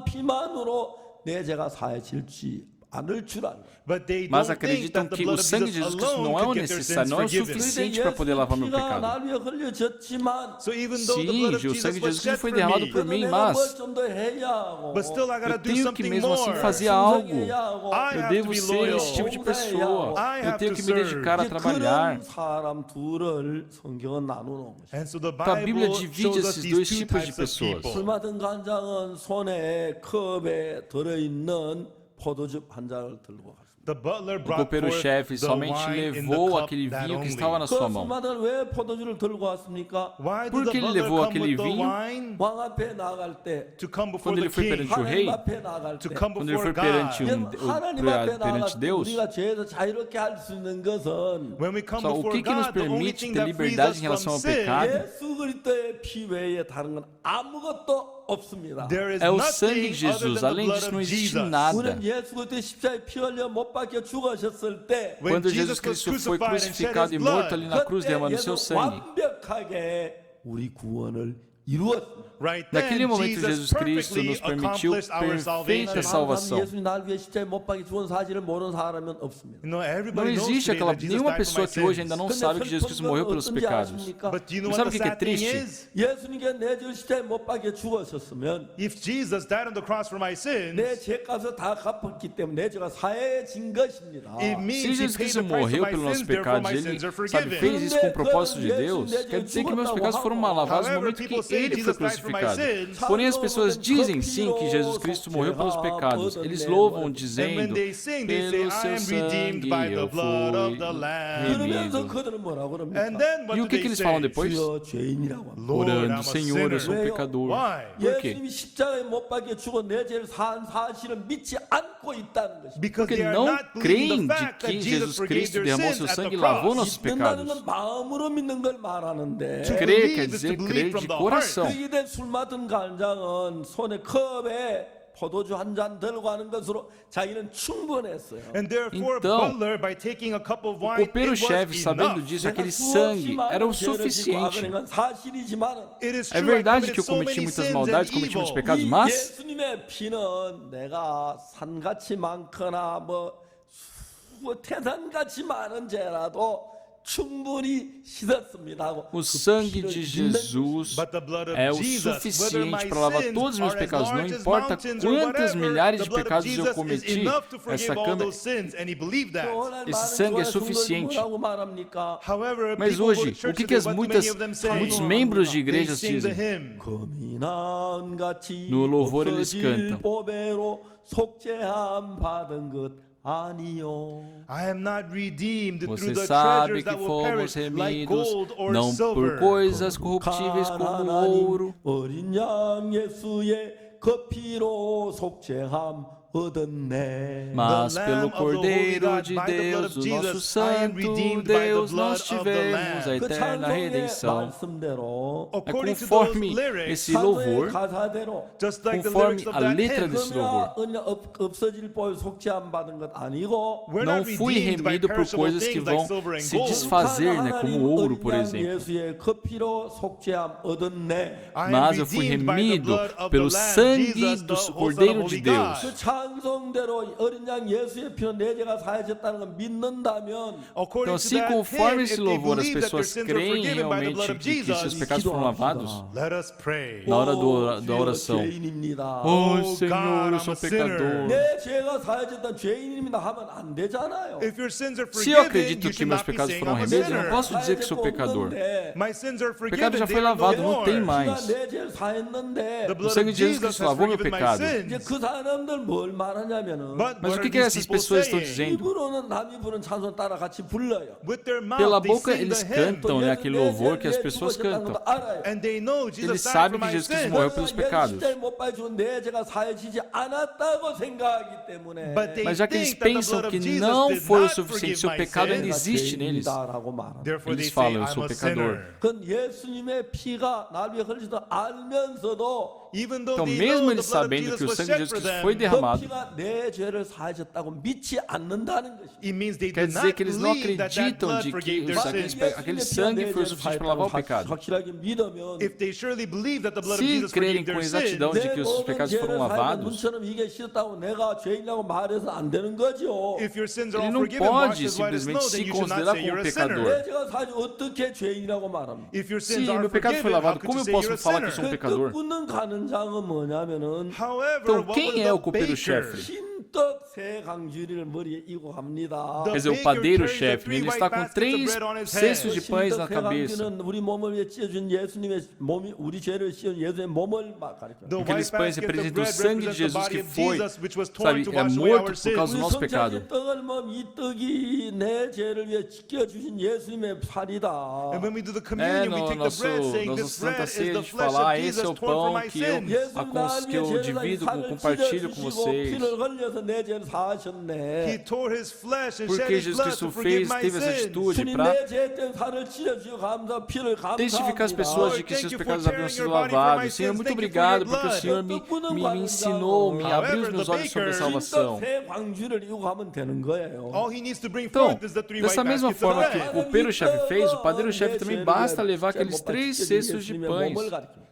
피만으로 내 죄가 사해질지 않을 줄 알고. But they Mas don't think acreditam that the que blood o of sangue de Jesus Jesus Cristo alone não é o could get their necessário, sins não é o forgiven. suficiente para poder lavar meu 피가 pecado. 날 위해 흘려졌지만 So even though the Sim, blood of o Jesus sangue de was Jesus shed foi for derramado me, por mim, 내가 mas 뭘좀더 해야 하고 but still I gotta eu do tenho que something mesmo assim more. fazer algo. I Eu have to devo be ser loyal. esse tipo de pessoa. I Eu have tenho to que me dedicar a 이제 trabalhar. 그런 사람 둘을 성경은 나누는 것이죠. And so the Então a Bíblia Bible divide shows us esses these dois two tipos de types of pessoas. 술 people. 맡은 간장은 손에 컵에 들어있는 포도즙 한 잔을 들고 갔습니다. The butler O brought copeiro-chefe forth the somente wine in the levou cup aquele that vinho que only. estava na 그 sua 술 mão. 맡은 왜 포도주를 들고 왔습니까? Why Por did que the ele butler levou come aquele with the vinho? wine? 왕 앞에 나갈 때, To come before Quando the ele foi king, perante o 하나님 rei, 앞에 나갈 to 때, come quando ele before foi perante God. 하나님 앞에 나갈 perante 때 Deus, 우리가 죄에서 자유롭게 할 수 있는 것은 When we come só o before que nos God, the only permite thing ter that frees liberdade us em from relação ao sin pecado 예수 그리스도의 피 외에 다른 건 아무것도 없습니다. there is é o sangue nothing de other Jesus. than the Além blood disso, of não existe Jesus. nada. 우리는 예수 그리스도의 십자가에 피 흘려 못 박혀 죽으셨을 때 When Quando Jesus Jesus was Cristo foi crucified and shed crucificado his e morto ali blood, na cruz, derramando 그때 seu 예수 sangue, 완벽하게 우리 구원을 이루었습니다. right naquele then momento Jesus Jesus Cristo perfectly nos permitiu accomplished our salvation. perfeita salvação. 예수님 날 위해 십자가에 못 박혀 죽은 사실을 모르는 사람은 없습니다. You know, Não everybody knows existe today aquela that Jesus nenhuma died for my pessoa que hoje sins. ainda não 근데 sabe que Jesus Cristo morreu pelos 어떤지 pecados. 아십니까? But do you know Sabe what o the que é sad thing triste? is? 예수님께 내 죄를 십자가에 못 박혀 죽으셨으면 If Jesus died on the cross for my sins, 내 죄값을 다 갚았기 때문에 내 죄가 사해진 것입니다. it Se means he Jesus paid Cristo the price morreu for my pelos nossos sins, therefore pecados, my ele sins are sabe, forgiven. fez isso com o propósito de Deus, quer dizer que meus pecados foram lavados no However, momento people que say ele foi Jesus died for my crucificado. sins. Porém, as pessoas dizem sim que Jesus Cristo morreu pelos pecados. Eles louvam And when dizendo, they sing, they say, pelo I seu am redeemed sangue by the eu blood of the fui Lamb. 그러면서 remido. 그들은 뭐라고 그럽니까? And then what E do o que they eles say? falam depois? 주여 죄인이라고 합니다. Lord, I'm Orando, a Senhor, eu sou um sinner. pecador. Why? Por quê? 예수님이 십자가에 못 박혀 죽어 내 죄를 산 사실을 믿지 않고 있다는 것입니다. Because Porque they are não not believing creem the de fact that que Jesus Jesus forgave Cristo their derramou sins seu at the sangue e lavou cross. nossos 믿는다는 pecados. 건 마음으로 믿는 걸 말하는데 To Crer believe quer is to dizer believe crer from de the coração. heart. 그이된 술 맡은 간장은 손에 컵에 포도주 한 잔 들고 가는 것으로 자기는 충분했어요. And therefore, Então, butler, by taking a cup of O wine, it copeiro-chefe, was sabendo enough. disso, aquele sangue era o suficiente. 사실이지만 It is É true, I verdade que committed eu so cometi many muitas sins maldades, and cometi muitos evil. pecados, 이 mas 예수님의 피는 내가 산같이 많거나 뭐 태산같이 많은 죄라도 충분히 씻었습니다 하고 o sangue de Jesus But the blood of é o Jesus, whether suficiente my para lavar sins todos os meus are as pecados. Não large as importa mountains or quantas whatever, milhares the de blood of pecados eu Jesus is cometi, enough to forgive essa all câmara, those sins, and he believed that. esse sangue é suficiente. However, Mas people go to hoje, o church que today, as what do many muitas, of them say? muitos membros de They igrejas sing the dizem? hymn. No louvor eles cantam. 보배로 속죄함 받은 것 아니요. I am not redeemed through Você the sabe treasures que that will fomos perish like remidos gold or não silver. por coisas corruptíveis como ouro, 어린 양 예수의 그 피로 속죄함 얻었네. Mas The pelo Lamb of the Holy Cordeiro God, de by the blood Deus, of o nosso Jesus, I am Santo redeemed by the Deus, blood nós of the tivemos a Lamb. 그 eterna 찬송의 redenção. 말씀대로 É According to those conforme lyrics, esse 찬송의 louvor, 가사대로 just like the conforme lyrics of a that letra hymn, desse louvor. 없어질 볼 속죄함 받은 것 아니고 we're Não not fui redeemed by remido por perishable coisas que things like vão silver and se gold. desfazer, né, como ouro, por 어린 양 exemplo. 예수의 그 피로 속죄함 얻었네. I am Mas eu fui redeemed by the remido blood of the pelo Lamb, sangue Jesus, do the Son of Cordeiro Holy de Deus. 그 God. 찬송대로 어린 양 예수의 피로 내 죄가 사해졌다는 걸 믿는다면 According Então, to se that conforme hymn, esse if they louvor as believe that their pessoas sins are creem forgiven by the realmente blood of que seus Jesus, pecados foram lavados, let us pray. na hora 오, da 주여, oração. 죄인입니다. Oh, God, Senhor, eu I'm sou a sinner. pecador. 내 죄가 사해졌다 죄인입니다 하면 안 되잖아요. If your sins are Se eu forgiven, acredito you que should meus not be pecados saying foram I'm a remediados, eu não sinner. posso dizer que sou pecador. My sins are O forgiven, pecado já they foi are no lavado, não more. tem 피가 mais. 내 죄를 사했는데 The blood sangue of de Jesus Jesus Cristo has lavou meu forgiven my pecado. 이제 sins. 그 사람들 뭘 말하냐면은 But Mas what o que are que these essas people pessoas estão saying? dizendo? 입으로는 남이 부른 찬송 따라 같이 불러요. With their mouth, Pela they boca sing eles the hymn, cantam, né, aquele louvor que as pessoas cantam. cantam. and they know Eles Jesus died for sabem que my Jesus Cristo sins. morreu pelos pecados. 못 봐주고 내 죄가 사해지지 않았다고 생각하기 때문에 But they Mas já que eles think that the pensam blood of que Jesus não did foi o not suficiente, forgive seu my pecado ainda sins. existe neles. 죄인이다라고 말합니다. Therefore they Eles say, falam, eu I'm sou a pecador. sinner. 그건 예수님의 피가 날 위해 흘리다 알면서도 Even though Então, they mesmo know eles the blood of sabendo Jesus que o was sangue de shed Jesus for Cristo them, foi 그 derramado, 피가 내 죄를 사해졌다고 믿지 않는다는 것이. it means they quer do dizer not que eles não believe that that acreditam blood de que forgave their aquele, sins. aquele sangue foi o suficiente para lavar o pecado. 확실하게 믿으면 If they surely believe that the blood of Se Jesus crerem forgave com their sins, exatidão de 내 que os seus 모든 pecados 죄를 foram 사해서 lavados, 눈처럼 이게 싫다고 내가 죄인이라고 말해서 안 되는 거죠. if your sins are ele all não forgiven, washed pode as white as simplesmente snow, then se you should not considerar say como you're a sinner. pecador. 내 죄가 사해져 어떻게 죄인이라고 말합니까? If your Se sins are meu pecado foi forgiven, how lavado, could como you eu say posso you're a falar que eu sou sinner? pecador? 끝끝는 가는 장은 뭐냐면은 However, Então, what quem was é o the copeiro-chefe? baker? 흰떡 세 강주리를 머리에 이고 갑니다. The Quer dizer, o baker padeiro-chefe, carries the ele three está white com baskets of 3 bread on his cestos de head. pães 흰떡 na 세 cabeça. 강주리는 우리 몸을 위해 찢어준 예수님의 몸이 우리 죄를 씌운 예수의 몸을 막 가리켜. The Aqueles white pães basket of representam o bread sangue de represents the Jesus body que of foi, Jesus, which was torn sabe, to é wash away morto our por sins. causa do 우리 nosso pecado. 성찬의 떡을 먹으면 이 떡이 내 죄를 위해 지켜주신 예수님의 살이다. And when we do the É, communion, we no take the bread, nosso, saying nossa this bread Santa is Ceia the de flesh falar, of esse é Jesus o torn for pão my que eu, sins. 예수님 que eu 나를 divido, 살을 compartilho com 찢어주시고 vocês. 피를 흘려서 내 죄를 He 사하셨네. tore his flesh and Porque shed his Jesus blood Cristo to forgive fez, my teve essa sins. atitude 주님 para 내 죄 때문에 살을 찢어주시고 감사 피를 testificar as 감사합니다. pessoas de que seus pecados haviam sido lavados. Senhor, muito obrigado, porque o Senhor me ensinou, me abriu os meus olhos sobre a salvação. 흰떡 새 광주를 이고 가면 되는 거예요. All he needs to bring Então, forth is the three dessa white mesma baskets of forma que bread. o copeiro-chefe fez, o padeiro-chefe também basta levar aqueles 3 cestos de pães.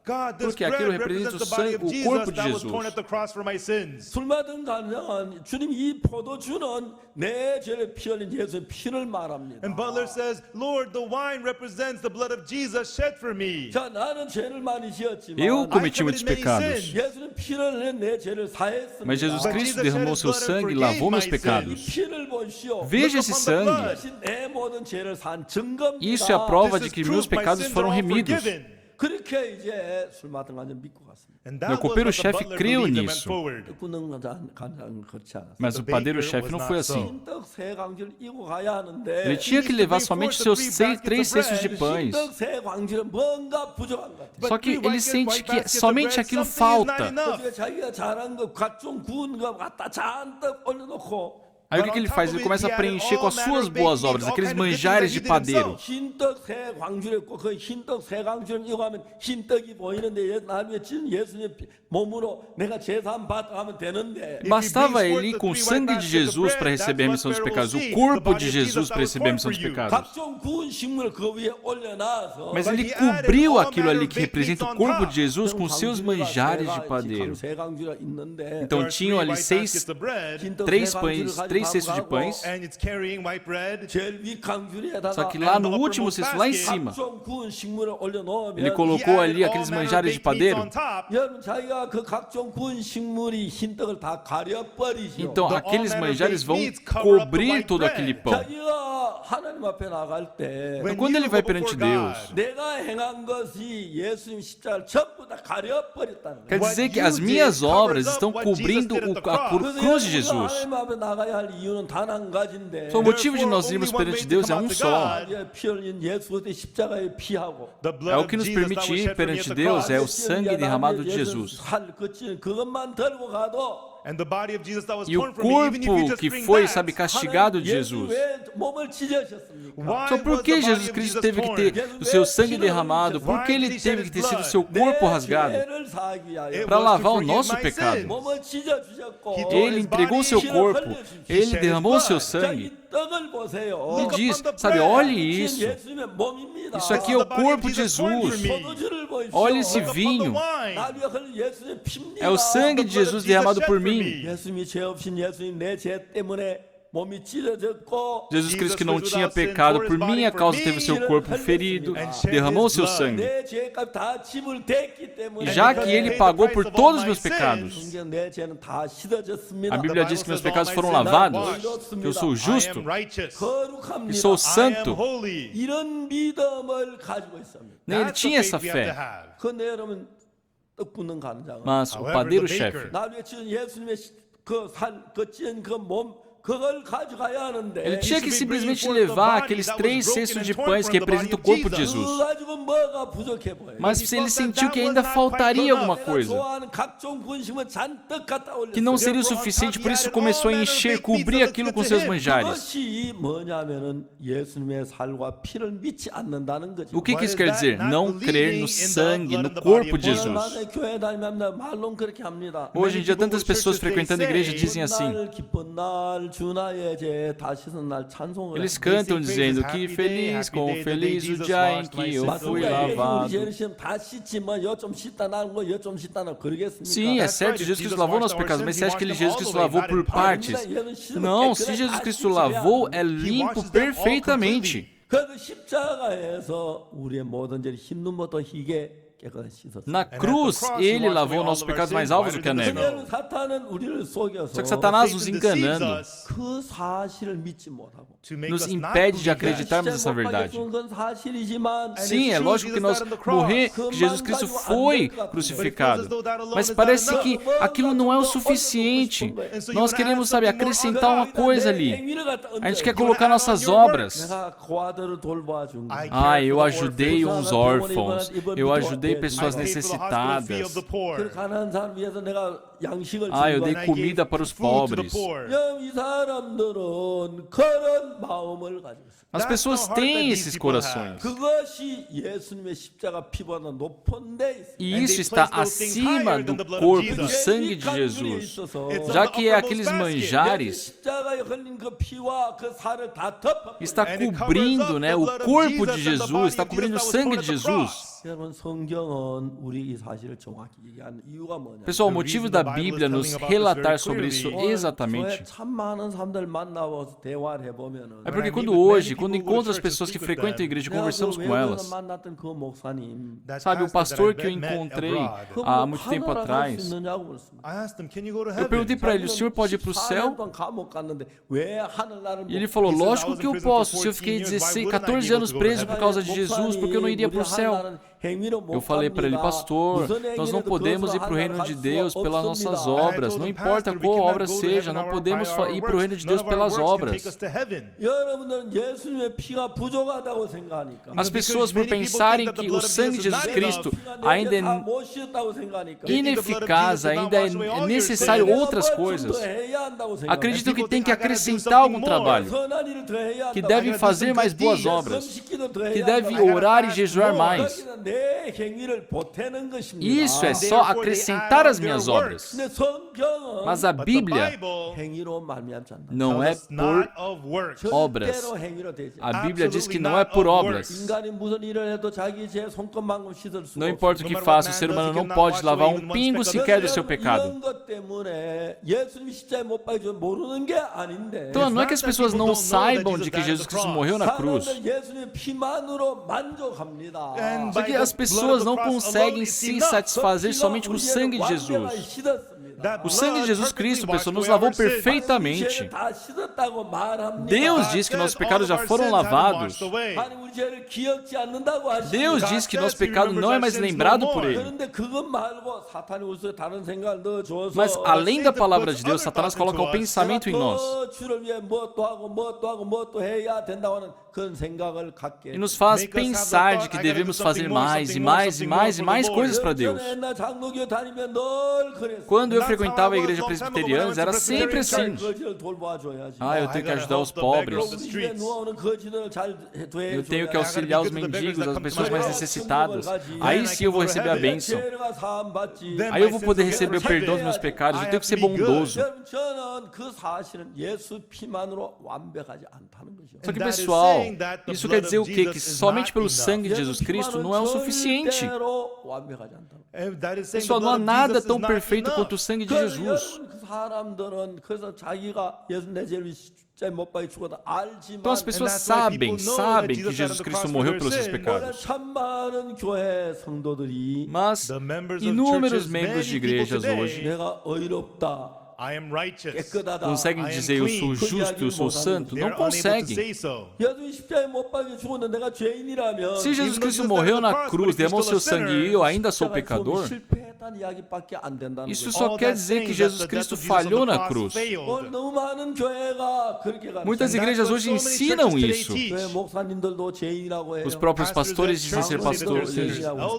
God, this Porque aquilo bread representa represents the body of o Jesus corpo de that was Jesus. torn at the cross for my sins. 술 마든 간장은 주님 이 포도주는 내 죄를 피 흘린 예수의 피를 말합니다. And Butler says, Lord, the wine represents the blood of Jesus shed for me. 자, 나는 죄를 많이 지었지만 Eu cometi muitos pecados, 예수는 피를 흘린 내 죄를 사했습니다. mas Jesus Cristo derramou seu sangue e lavou meus 이 pecados. 피를 보시오. Veja esse sangue. 이것이 내 모든 죄를 산 증거입니다. Isso é a prova This de is que meus proof my pecados sins foram are all remidos. forgiven. 그렇게 이제 술 마든 간장 믿고 갔습니다. And Meu that was what the copeiro-chefe butler creu believed and went nisso. forward. 꾸는 간장 그렇지 않았어요. Mas o padeiro-chefe não foi assim. 흰떡 세 강주를 이고 가야 하는데 Ele tinha que levar somente seus 3 cestos de pães. 흰떡 세 광주는 뭔가 부족한 것 같아요. Só que ele sente que somente aquilo falta. 그래서 자기가 잘한 거 각종 구운 거 갖다 잔뜩 올려놓고 Aí o que ele faz? Ele começa a preencher com as suas boas obras, aqueles manjares de padeiro. 흰떡 새 광주를 했고 그 흰떡 새 광주를 이거 하면 흰떡이 보이는데 나중에 진 예수님 몸으로 내가 제사함 받아 하면 되는데 Bastava ele ir com o sangue de Jesus para receber a remissão dos pecados, o corpo de Jesus para receber a remissão dos pecados. 각종 구운 식물 그 위에 올려놔서 Mas ele cobriu aquilo ali que representa o corpo de Jesus com seus manjares de padeiro. 새 광주가 있는데 Então tinham ali 3 pães, 3 cestos de pães. And it's carrying white bread. 제일 위 강주리에다가 Só que lá no último cesto, lá em cima, 각종 구운 식물을 올려놓으면 ele colocou ali aqueles manjares de padeiro. 여러분 자기가 그 각종 구운 식물이 흰떡을 다 가려버리죠. Então aqueles manjares vão cobrir todo aquele pão. 자기가 하나님 앞에 나갈 때 Então, quando ele vai perante Deus, 내가 행한 것이 예수님 십자가를 전부 다 가려버렸다는 거예요. quer dizer que as minhas obras estão cobrindo a cruz de Jesus. 하나님 앞에 나가야 할 이유는 단 한 가지인데 Então, o motivo de nós irmos perante Deus é um só. 피 흘린 예수 그리스도의 십자가의 피하고 É o que nos permite ir perante Deus, é o sangue derramado de Jesus. 살 그것만 들고 가도 E o corpo que foi, sabe, castigado de Jesus. Só por que Jesus Cristo teve que ter o seu sangue derramado? Por que ele teve que ter sido o seu corpo rasgado? Para lavar o nosso pecado. Ele entregou o seu corpo, ele derramou o seu sangue. E diz, sabe, olhe isso. Isso aqui é o corpo de Jesus. Olha esse vinho. É o sangue de Jesus derramado por mim. Jesus Cristo, que não tinha pecado, por minha causa teve seu corpo ferido, derramou seu sangue. E já que ele pagou por todos os meus pecados, a Bíblia diz que meus pecados foram lavados, que eu sou justo, que sou santo. Ele tinha essa fé. Mas o padeiro-chefe, ele tinha que simplesmente levar aqueles 3 cestos de pães que representam o corpo de Jesus. Mas ele sentiu que ainda faltaria alguma coisa, que não seria o suficiente, por isso começou a encher, cobrir aquilo com seus manjares. O que isso quer dizer? Não crer no sangue, no corpo de Jesus. Hoje em dia, tantas pessoas frequentando a igreja dizem assim: eles cantam dizendo que feliz, com feliz o dia em que eu fui lavado. Sim, é certo, Jesus Cristo lavou nossos pecados, mas você acha que Jesus Cristo lavou por partes? Não, se Jesus Cristo lavou, é limpo perfeitamente. Na cruz, ele lavou nossos pecados mais alvos do que a neve. Só que Satanás nos enganando, nos impede de acreditarmos nessa verdade. Sim, é lógico que nós morrer, que Jesus Cristo foi crucificado. Mas parece que aquilo não é o suficiente. Nós queremos, sabe, acrescentar uma coisa ali. A gente quer colocar nossas obras. Eu ajudei uns órfãos. Eu ajudei pessoas necessitadas. Eu dei comida para os pobres. As pessoas têm esses corações. E isso está acima do corpo, do sangue de Jesus. Já que é aqueles manjares, está cobrindo, né, o corpo de Jesus, está cobrindo o sangue de Jesus. Pessoal, o motivo da Bíblia nos relatar sobre isso exatamente é porque quando encontro as pessoas que frequentam a igreja e conversamos com elas, sabe, o pastor que eu encontrei há muito tempo atrás, eu perguntei para ele: o senhor pode ir para o céu? E ele falou: lógico que eu posso, se eu fiquei 14 anos preso por causa de Jesus, porque eu não iria para o céu. Eu falei para ele: pastor, nós não podemos ir para o reino de Deus pelas nossas obras, não importa qual obra seja, não podemos ir para o reino de Deus pelas obras. As pessoas, por pensarem que o sangue de Jesus Cristo ainda é ineficaz, ainda é necessário outras coisas, acreditam que tem que acrescentar algum trabalho, que devem fazer mais boas obras, que devem orar e jejuar mais. Isso é só acrescentar as minhas obras. Mas a Bíblia não é por obras. A Bíblia diz que não é por obras. Não importa o que faça, o ser humano não pode lavar um pingo sequer do seu pecado. Então não é que as pessoas não saibam de que Jesus Cristo morreu na cruz. Só que as pessoas não conseguem se satisfazer somente com o sangue de Jesus. O sangue de Jesus Cristo, pessoal, nos lavou perfeitamente. Deus diz que nossos pecados já foram lavados. Deus diz que nosso pecado não é mais lembrado por Ele. Mas além da palavra de Deus, Satanás coloca o pensamento em nós. E nos faz pensar de que devemos fazer mais e mais e mais e mais coisas para Deus. Quando eu frequentava a igreja presbiteriana, era sempre assim. Eu tenho que ajudar os pobres. Eu tenho que auxiliar os mendigos, as pessoas mais necessitadas. Aí sim eu vou receber a bênção. Aí eu vou poder receber o perdão dos meus pecados. Eu tenho que ser bondoso. Só que, pessoal, isso quer dizer o quê? Que somente pelo sangue de Jesus Cristo não é o suficiente. Pessoal, não há nada tão perfeito quanto o sangue de Jesus. Então as pessoas sabem que Jesus Cristo morreu pelos seus pecados. Mas inúmeros membros de igrejas hoje conseguem dizer eu sou justo, eu sou santo? Não conseguem. Se Jesus Cristo morreu na cruz, derramou seu sangue e eu ainda sou pecador, isso só quer dizer que Jesus Cristo falhou na cruz. Muitas igrejas hoje ensinam isso. Os próprios pastores dizem ser pastores,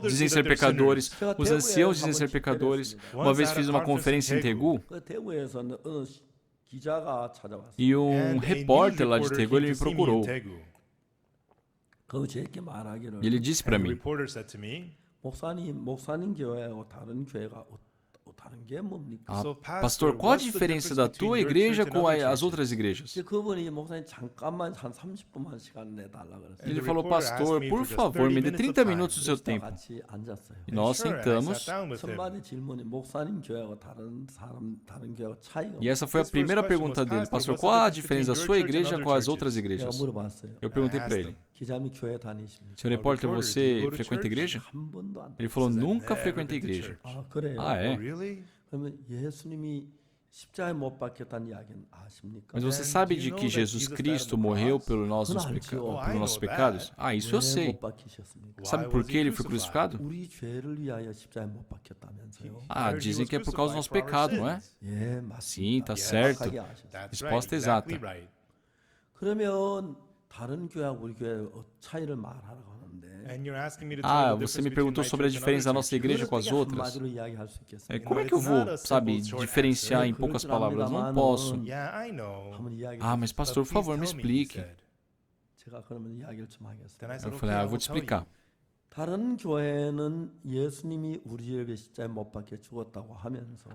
dizem ser pecadores. Os anciãos dizem ser pecadores. Uma vez fiz uma conferência em Daegu e um repórter lá de Daegu ele me procurou. E ele disse para mim: pastor, qual a diferença da tua igreja com as outras igrejas? Ele falou: pastor, por favor, me dê 30 minutos do seu tempo. E nós sentamos. E essa foi a primeira pergunta dele: pastor, qual a diferença da sua igreja com as outras igrejas? Eu perguntei para ele: senhor repórter, você frequenta a igreja? Ele falou: nunca frequentei a igreja. É? Mas você sabe de que Jesus Cristo morreu pelos nossos pecados? Isso eu sei. Sabe por que ele foi crucificado? Dizem que é por causa do nosso pecado, não é? Sim, está certo. Resposta exata. Você me perguntou sobre a diferença da nossa igreja com as outras. Como é que eu vou, diferenciar em poucas palavras? Não posso. Mas pastor, por favor, me explique. Eu falei: eu vou te explicar.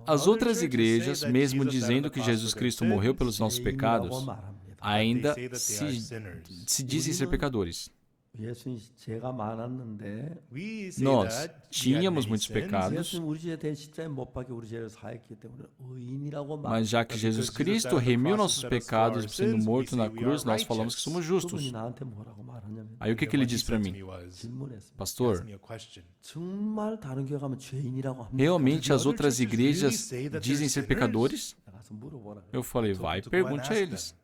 As outras igrejas, mesmo dizendo que Jesus Cristo morreu pelos nossos pecados, ainda se dizem ser pecadores. Nós tínhamos muitos pecados, mas já que Jesus Cristo remiu nossos pecados sendo morto na cruz, nós falamos que somos justos. Aí o que ele disse para mim? Pastor, realmente as outras igrejas dizem ser pecadores? Eu falei: vai, pergunte a eles.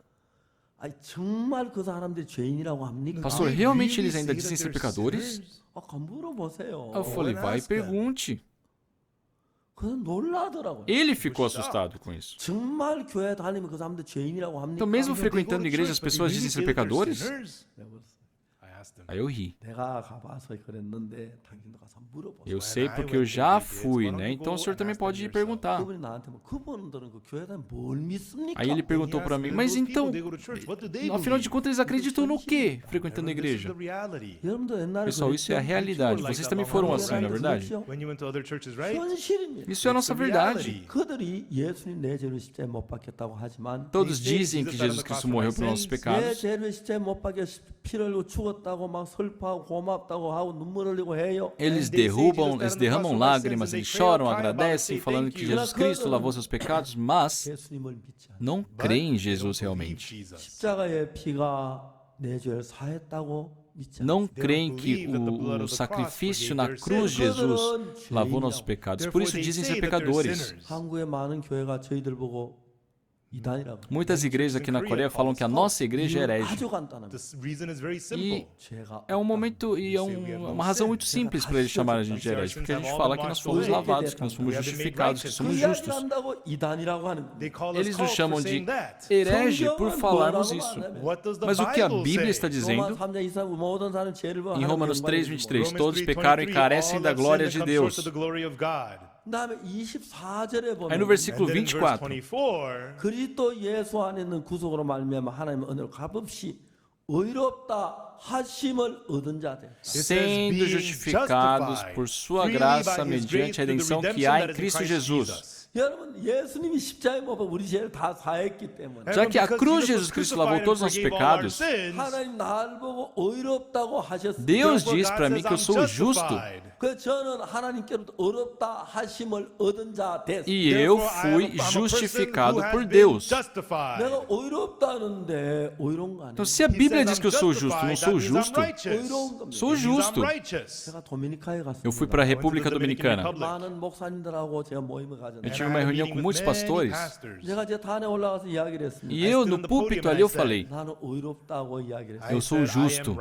Pastor, realmente eles ainda dizem ser pecadores? Eu falei: vai e pergunte. Ele ficou assustado com isso. Então, mesmo frequentando igrejas, as pessoas dizem ser pecadores? Aí eu ri. Eu sei porque eu já fui, né? Então o senhor também pode perguntar. Aí ele perguntou para mim: mas então, afinal de contas, eles acreditam no quê frequentando a igreja? Pessoal, isso é a realidade. Vocês também foram assim, não é verdade? Isso é a nossa verdade. Todos dizem que Jesus Cristo morreu por nossos pecados. Eles derramam lágrimas, eles choram, agradecem, falando que Jesus Cristo lavou seus pecados, mas não creem em Jesus realmente. Não creem que o sacrifício na cruz de Jesus lavou nossos pecados. Por isso dizem ser pecadores. 이단이라고. Muitas igrejas aqui na Coreia falam que a nossa igreja é herege. 아주 간단합니다. The reason is very E simple. 죄가 é um momento e é uma razão muito simples para eles chamarem a gente de herege, porque a gente fala que nós fomos lavados, que nós fomos justificados, que somos 그 justos. 이야기를 한다고 이단이라고 하는 거예요. They call us Eles nos cult for chamam saying de that. herege por 성경은 falarmos 뭐라고 isso. 말하냐면 What does the Mas o que a Bible Bíblia está say? dizendo, 로마 3장 24 모든 사람 죄를 em Romanos 3, 23, todos Romans pecaram e 3:23, carecem all da have glória sinned de and come short Deus. of the glory of God. 그다음에 24절에 보면 Aí no versículo And then in verse 24, 24, 그리스도 예수 안에 있는 구속으로 말미암아 하나님의 은혜로 값없이 의롭다 하심을 얻은 자들. sendo justificados por sua graça mediante a redenção que há em Cristo Jesus. 여러분 예수님이 십자가에 못 박혀 우리 죄를 다 사했기 때문에 Já que a cruz de Jesus Cristo lavou todos os nossos pecados, 하나님 나를 보고 의롭다고 하셨습니다. Deus diz para mim que eu sou justo. 그 저는 하나님께로부터 의롭다 하심을 얻은 자 됐습니다. E eu fui justificado por Deus. 내가 의롭다는데 의로운 거 아니에요. Então, se a Bíblia diz que eu sou justo, eu não sou justo. 의로운 겁니다. Sou justo. 제가 도미니카에 갔습니다. Eu fui para a República Dominicana. 많은 목사님들하고 제가 모임을 Eu 가졌는데 tive uma reunião com muitos pastores. 제가 제 단에 올라가서 이야기를 했습니다. E eu, no púlpito ali, eu falei, 나는 의롭다고 이야기를 했어요. eu sou justo.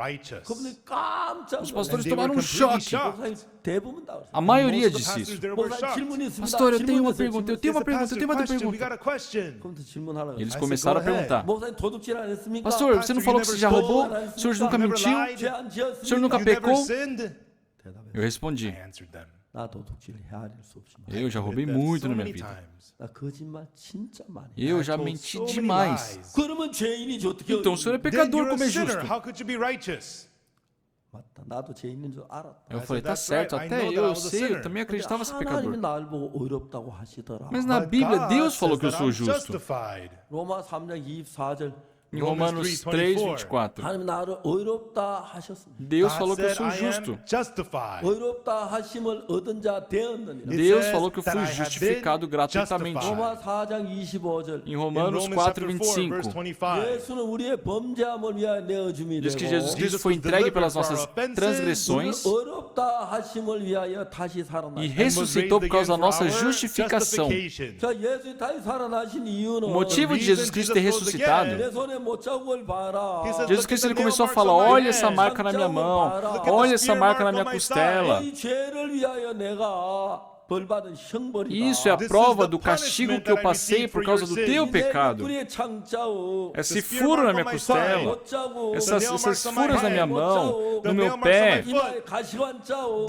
그분이 깜짝 Os pastores And they were tomaram um choque. 목사님 대부분 다 그랬어요. A maioria disse isso. 목사님 질문이 있습니다. Pastor, eu tenho uma 질문하세요. pergunta, eu tenho uma pergunta, eu tenho uma pergunta. 그럼 또 질문하라고 Eles 그래요. começaram a perguntar. 목사님 도둑질 안 했습니까? Pastor, você não falou que você já roubou? O senhor nunca mentiu? 죄안 지었습니까? O senhor nunca pecou? 대답해. Eu respondi, 나 도둑질 헤아릴 수 없이 말. eu já roubei muito na minha vida. 나 거짓말 진짜 많이. E eu já menti demais. 그러면 죄인이지 어떻게? Então o senhor é pecador, como é justo? How could you be righteous? 맞다. 나도 죄인인 줄 알았다. Eu falei, tá certo, até eu sei, eu também acreditava ser 하나님이 pecador. 나를 보고 의롭다고 하시더라. Mas na Bíblia, Deus falou que eu sou justo. justified. 로마 3장 24절. Em Romanos 3, 24. 하나님 나를 의롭다 하셨습니다. Deus falou que eu sou justo. Justified. 의롭다 하심을 얻은 자 되었느니라. Deus falou que eu fui justificado gratuitamente. 로마 4장 25절. Em Romanos 4, 25. 예수는 우리의 범죄함을 위하여 내어줌이 Diz que 되고 Jesus Cristo foi entregue pelas nossas transgressões 의롭다 하심을 위하여 다시 살아나. e ressuscitou por causa da nossa justificação. 자, 예수 다시 살아나신 이유는 O motivo de Jesus Cristo ter ressuscitado, 내 손에 못자국을 봐라. Jesus Cristo ele começou a falar, olha essa marca na minha mão, olha essa marca na minha costela. 이 죄를 위하여 내가 벌받은 형벌이다. Isso é a prova do castigo que eu passei por causa do teu pecado. Esse furo na minha costela, essas furas na minha mão, no meu pé,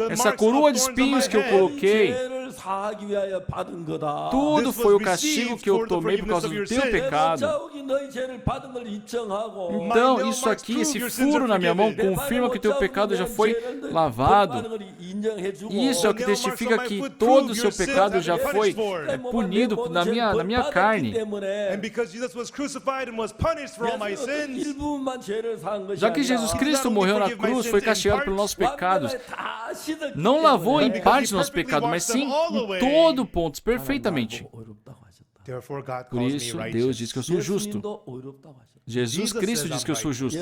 essa coroa de espinhos que eu coloquei, tudo foi o castigo que eu tomei por causa do teu pecado. Então, isso aqui, esse furo na minha mão, confirma que o teu pecado já foi lavado. Isso é o que testifica que todo o seu pecado já foi punido na minha carne. Já que Jesus Cristo morreu na cruz, foi castigado pelos nossos pecados, não lavou em parte nossos pecados, mas sim em todo ponto, perfeitamente. Por isso, Deus diz que eu sou justo. Jesus Cristo diz que eu sou justo.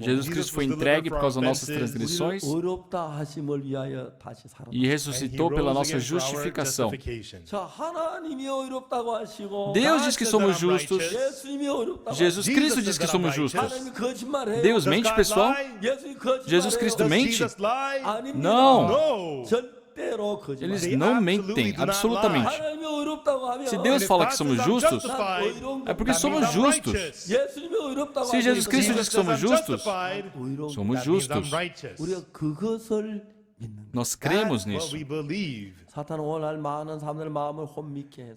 Jesus Cristo foi entregue por causa das nossas transgressões e ressuscitou pela nossa justificação. Deus diz que somos justos. Jesus Cristo diz que somos justos. Deus mente, pessoal? Jesus Cristo mente? Não. Eles não mentem, absolutamente. Se Deus fala que somos justos, é porque somos justos. Se Jesus Cristo diz que somos justos, somos justos. Nós cremos nisso.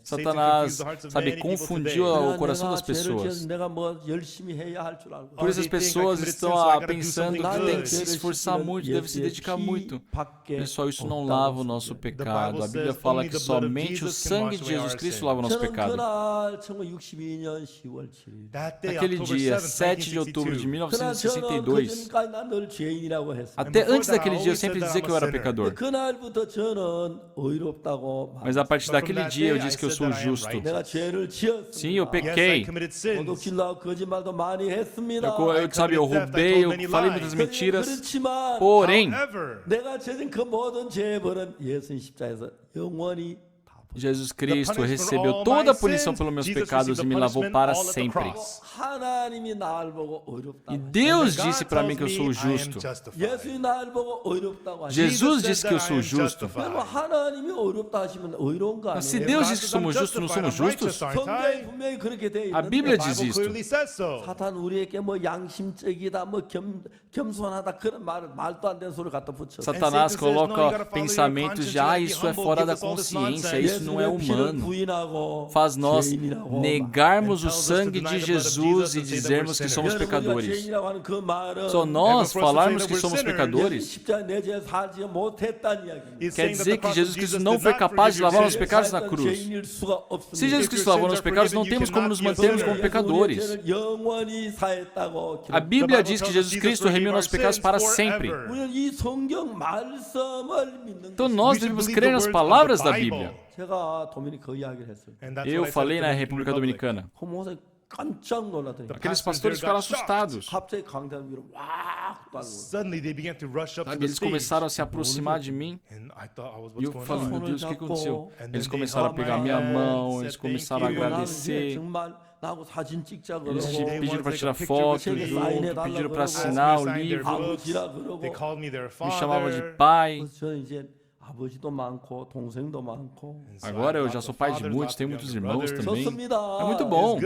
Satanás, sabe, confundiu o coração das pessoas. Por isso as pessoas estão pensando que tem que se esforçar muito, deve se dedicar muito. Pessoal, isso não lava o nosso pecado. A Bíblia fala que somente o sangue de Jesus Cristo lava o nosso pecado. Naquele dia, 7 de outubro de 1962, até antes daquele dia eu sempre dizia que eu era pecador. Mas a partir daquele dia eu disse que eu sou justo. Sim, eu pequei. Eu roubei, eu falei muitas mentiras. Porém, Jesus Cristo recebeu toda a punição pelos meus pecados e me lavou para sempre. 하나님이 나를 보고 어렵다. E Deus disse para mim que eu sou justo. 예수님이 나를 보고 어렵다고 하시죠. Jesus disse que eu sou justo. 그럼 하나님이 어렵다 하시면 어려운 거 Mas se 아니에요? Deus diz que somos justos, não somos justos? 성경에 분명히 그렇게 돼 A 있는데 Bíblia diz isto. 사탄 우리에게 뭐 양심적이다, 뭐 겸손하다 그런 말도 안 되는 소리 갖다 붙여. Satanás coloca pensamentos de isso é fora da consciência, isso não é humano. Faz nós negarmos o sangue de Jesus e dizermos que somos pecadores. Só nós falarmos que somos pecadores quer dizer que Jesus Cristo não foi capaz de lavar nossos pecados na cruz. Se Jesus Cristo lavou nossos pecados, não temos como nos mantermos como pecadores. A Bíblia diz que Jesus Cristo remiu nossos pecados para sempre. Então nós devemos crer nas palavras da Bíblia. Eu falei na República Dominicana. Aqueles pastores ficaram assustados. Sabe, eles começaram a se aproximar de mim. E eu falei, meu Deus, o que aconteceu? Eles começaram a pegar minha mão, eles começaram a agradecer. Eles pediram para tirar foto junto, pediram para assinar o livro, me chamavam de pai. Agora eu já sou pai de muitos, tenho muitos irmãos também. É muito bom.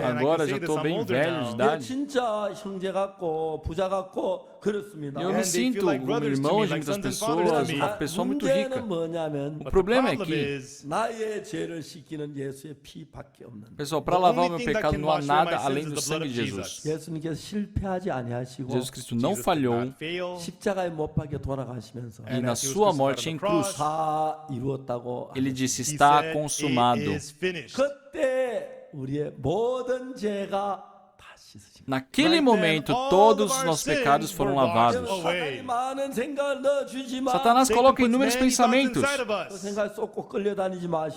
Agora já estou bem velho de idade. Eu me sinto um irmão de muitas pessoas, uma pessoa muito rica. O problema é que, pessoal, para lavar o meu pecado não há nada além do sangue de Jesus. Jesus Cristo não falhou e na sua morte em cruz, ele disse, está consumado. Naquele momento, todos os nossos pecados foram lavados. Satanás coloca inúmeros pensamentos,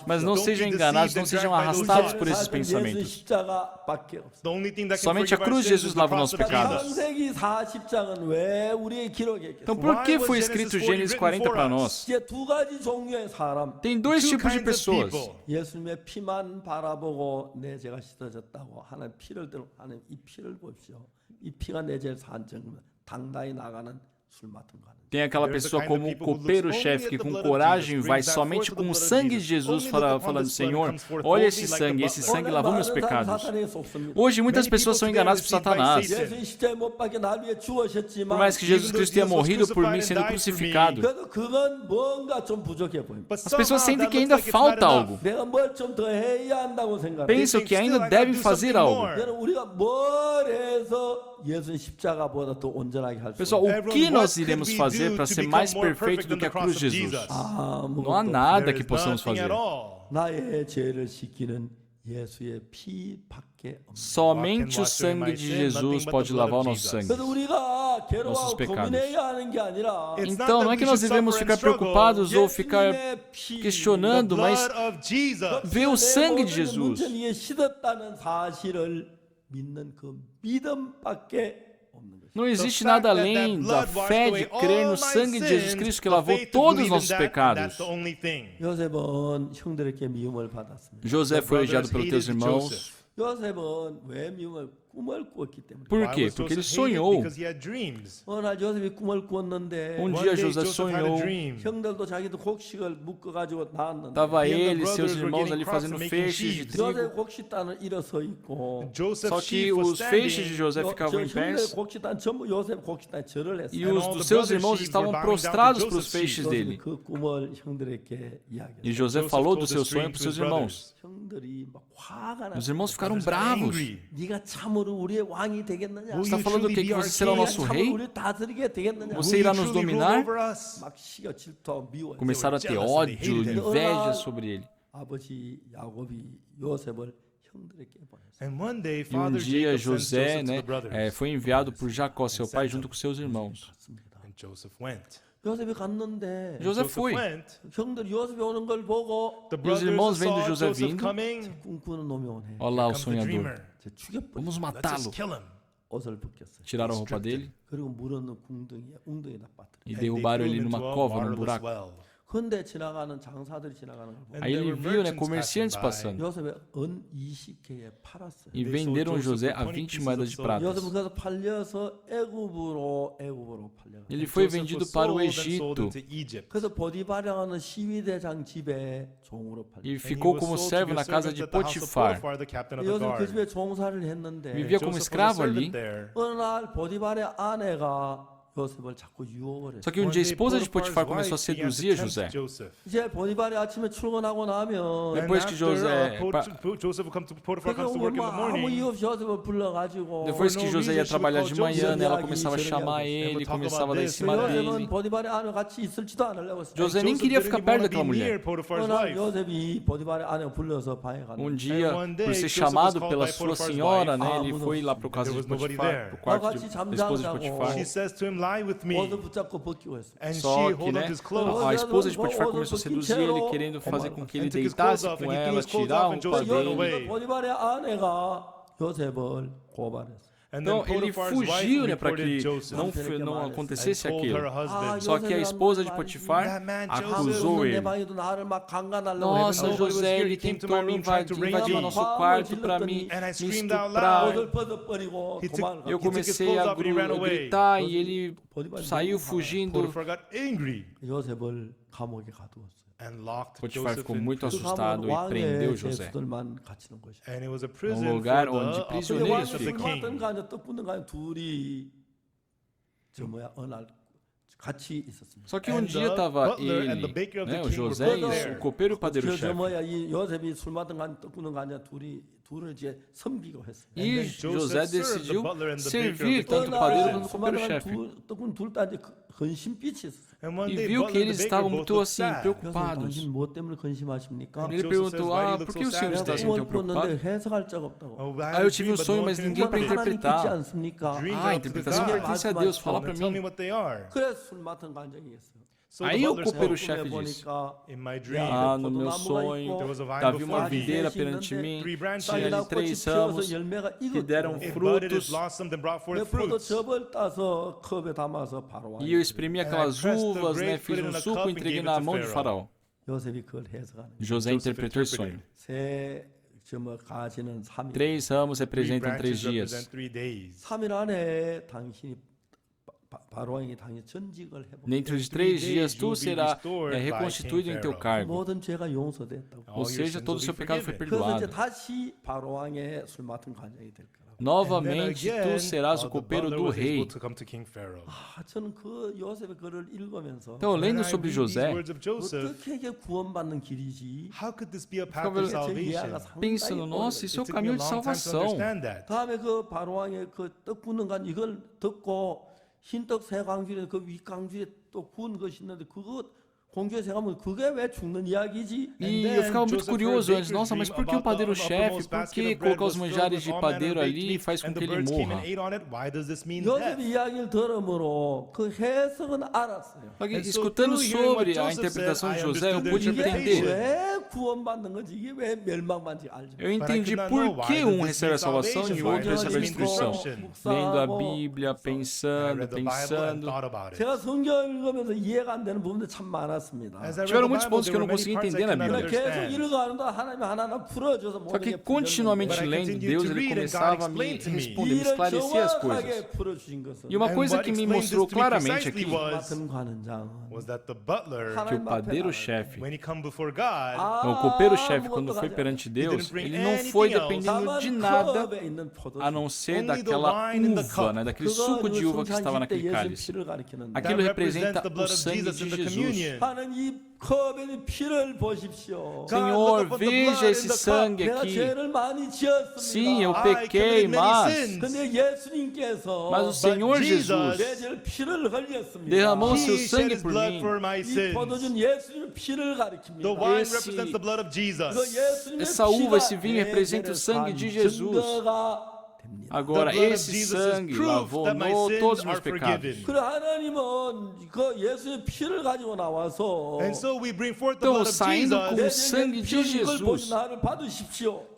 mas não sejam enganados, não sejam arrastados por esses pensamentos. Somente a cruz de Jesus lava os nossos pecados. Então, por que foi escrito Gênesis 40 para nós? Tem dois tipos de pessoas. Tem aquela pessoa como o copeiro-chefe que com coragem vai somente com o sangue de Jesus falando, Senhor, olha esse sangue lavou meus pecados. Hoje muitas pessoas são enganadas por Satanás. Por mais que Jesus Cristo tenha morrido por mim sendo crucificado, as pessoas sentem que ainda falta algo. Pensam que ainda devem fazer algo. Pessoal, o que nós iremos fazer para ser mais perfeito do que a cruz de Jesus? Não há nada que possamos fazer. Somente o sangue de Jesus pode lavar o nosso sangue, nossos pecados. Então, não é que nós devemos ficar preocupados ou ficar questionando, mas ver o sangue de Jesus. Não existe nada além da fé de crer no sangue de Jesus Cristo que lavou todos os nossos pecados. José foi odiado pelos teus irmãos. Por quê? Porque ele sonhou. Um dia José sonhou. Estava ele e seus irmãos ali fazendo feixes de trigo. Só que os feixes de José ficavam em pé e os dos seus irmãos estavam prostrados para os feixes dele. E José falou do seu sonho para os seus irmãos. Os irmãos ficaram bravos. Você está falando o quê? Que você será o nosso rei? Você irá nos dominar? Começaram a ter ódio, inveja sobre ele. E um dia José foi enviado por Jacó, seu pai, junto com seus irmãos. José foi. E os irmãos vendo José vindo. Olha lá o sonhador. Vamos matá-lo. Tiraram a roupa dele e derrubaram ele numa cova, num buraco. 근데 지나가는 장사들이 지나가는 걸 보고 Aí ele viu, né, comerciantes passando. 요셉의 은 20개에 팔았어요. E venderam José a 20 moedas de prata. 요셉은 그래서 팔려서 애굽으로 팔려. Ele foi vendido para o Egito 그래서 보디바라는 시위대장 집에 종으로 팔려. e ficou como servo na casa de Potifar. 요셉 그 집에 종사를 했는데 Vivia como escravo ali. 어느 날 보디발의 아내가 요셉을 자꾸 유혹을 Só 했어요. que um dia a esposa de Potifar começou a seduzir José. 이제 보디발이 아침에 출근하고 나면 Depois que Joseph comes to Potiphar comes to work in the 아무 morning. 이유 없이 요셉을 불러가지고 Depois que José ia trabalhar de manhã, ela começava a chamar ele, começava a dar em cima 요셉은 dele. 보디발의 아내 같이 있을지도 않으려고 했어요. José nem queria ficar perto daquela mulher. Potiphar's 어느 날 wife. 요셉이 보디발의 아내 불러서 방에 갔는데 Dia, por ser chamado pela sua senhora, né, ele foi lá para o caso de Potifar, pro quarto de esposa de Potifar. She says to him, "Lie with me." 옷을 붙잡고 벗기고 했어요. And Só she que, hold né, up his clothes. a esposa de Potifar começou a seduzir ele, querendo fazer com que ele deitasse com ela, tirar a roupa dele. 보디발의 아내가 요셉을 고발했어요. Então ele fugiu, né, para que não acontecesse aquilo. Só que a esposa de Potifar acusou ele. Nossa, José, ele tentou me invadir nosso quarto para me estuprar. Eu comecei a gritar e ele saiu fugindo. 요셉을 감옥에 가두었어요. Potifar ficou muito assustado e prendeu José. And it was a Um prison lugar for onde the prisioneiros of the ficam. king. 둘이 어느 날 같이 있었습니다. Só que um dia estava ele, né, o José, e o copeiro e o padeiro-chefe. 이 요셉이 술 맡은 간 떡 굽는 간에 둘을 이제 섬기고 했어요. E José decidiu servir tanto o padeiro quanto o copeiro-chefe. 둘다 이제 근심빛이 있었어요. E viu que eles estavam muito assim, preocupados. 당신 뭐 때문에 근심하십니까? Ele perguntou, por que o senhor está assim tão preocupado? 해석할 자가 없다고. Eu tive um sonho, mas ninguém para interpretar. 않습니까? A interpretação pertence a Deus, fala para Tell me mim. what they are. 그래서 술 맡은 간적이 있어요. Aí o copeiro-chefe disse, In my dream, no meu sonho, havia uma videira perante mim, tinha ali 3 ramos que deram it budded, it frutos, blossomed, and brought forth 포도 fruits. 접을 따서 컵에 담아서 바로 e eu exprimi aquelas uvas, né, fiz um suco e entreguei na mão de Faraó. 요셉이 그걸 해석하는 거예요. José interpretou esse sonho. 새 가지는 3일. 3 ramos Three representam 3 branches dias. represent 3 days. 3일 안에 당신이 바로왕이 당신 전직을 회복. Dentro de 3 dias, tu será reconstituído em teu cargo. 모든 죄가 용서됐다고. Ou seja, todo o seu pecado foi 그래서 이제 perdoado. 다시 바로왕의 술 맡은 간장이 될 거라고. Novamente, tu serás o copeiro do rei. 저는 그 요셉의 글을 읽으면서 Então, lendo sobre José, 어떻게 이게 구원받는 길이지? How could this be a path ficava of salvation? pensando, nossa, isso é o caminho de salvação. 다음에 그 바로왕의 그 떡 굽는 간 이걸 듣고 흰떡 새 광주에 그 윗광주에 또 구운 것이 있는데 그거 공주에 생각하면 그게 왜 죽는 이야기지? E eu ficava muito curioso antes, nossa, mas por que o padeiro-chefe? Por que colocar os manjares de padeiro ali faz com que ele morra? 요셉의 이야기를 들음으로 그 해석은 알았어요. Só que, escutando sobre a interpretação de José, eu pude 이게 entender. 왜 구원받는 건지 이게 왜 멸망받는지 알죠. Eu entendi por que um recebe a salvação e o outro recebe a destruição. Lendo a Bíblia, pensando. 제가 성경 읽으면서 이해가 안 되는 부분도 참 많았습니다. Tiveram muitos pontos que eu não conseguia entender na Bíblia. 계속 읽어가는데 하나님이 하나하나 풀어줘서 Só que continuamente lendo Deus, ele começava a me responder, me esclarecer as coisas. E uma coisa que me mostrou claramente aqui, que o padeiro-chefe, o copeiro-chefe, quando foi perante Deus, ele não foi dependendo de nada a não ser daquela uva, né, daquele suco de uva que estava naquele cálice. Aquilo representa o sangue de Jesus. Senhor, veja esse sangue aqui. Sim, eu pequei, mas o Senhor Jesus derramou seu sangue por mim. Essa uva, esse vinho representa o sangue de Jesus. Agora, esse sangue lavou todos os meus pecados. Então, saindo com o sangue de Jesus,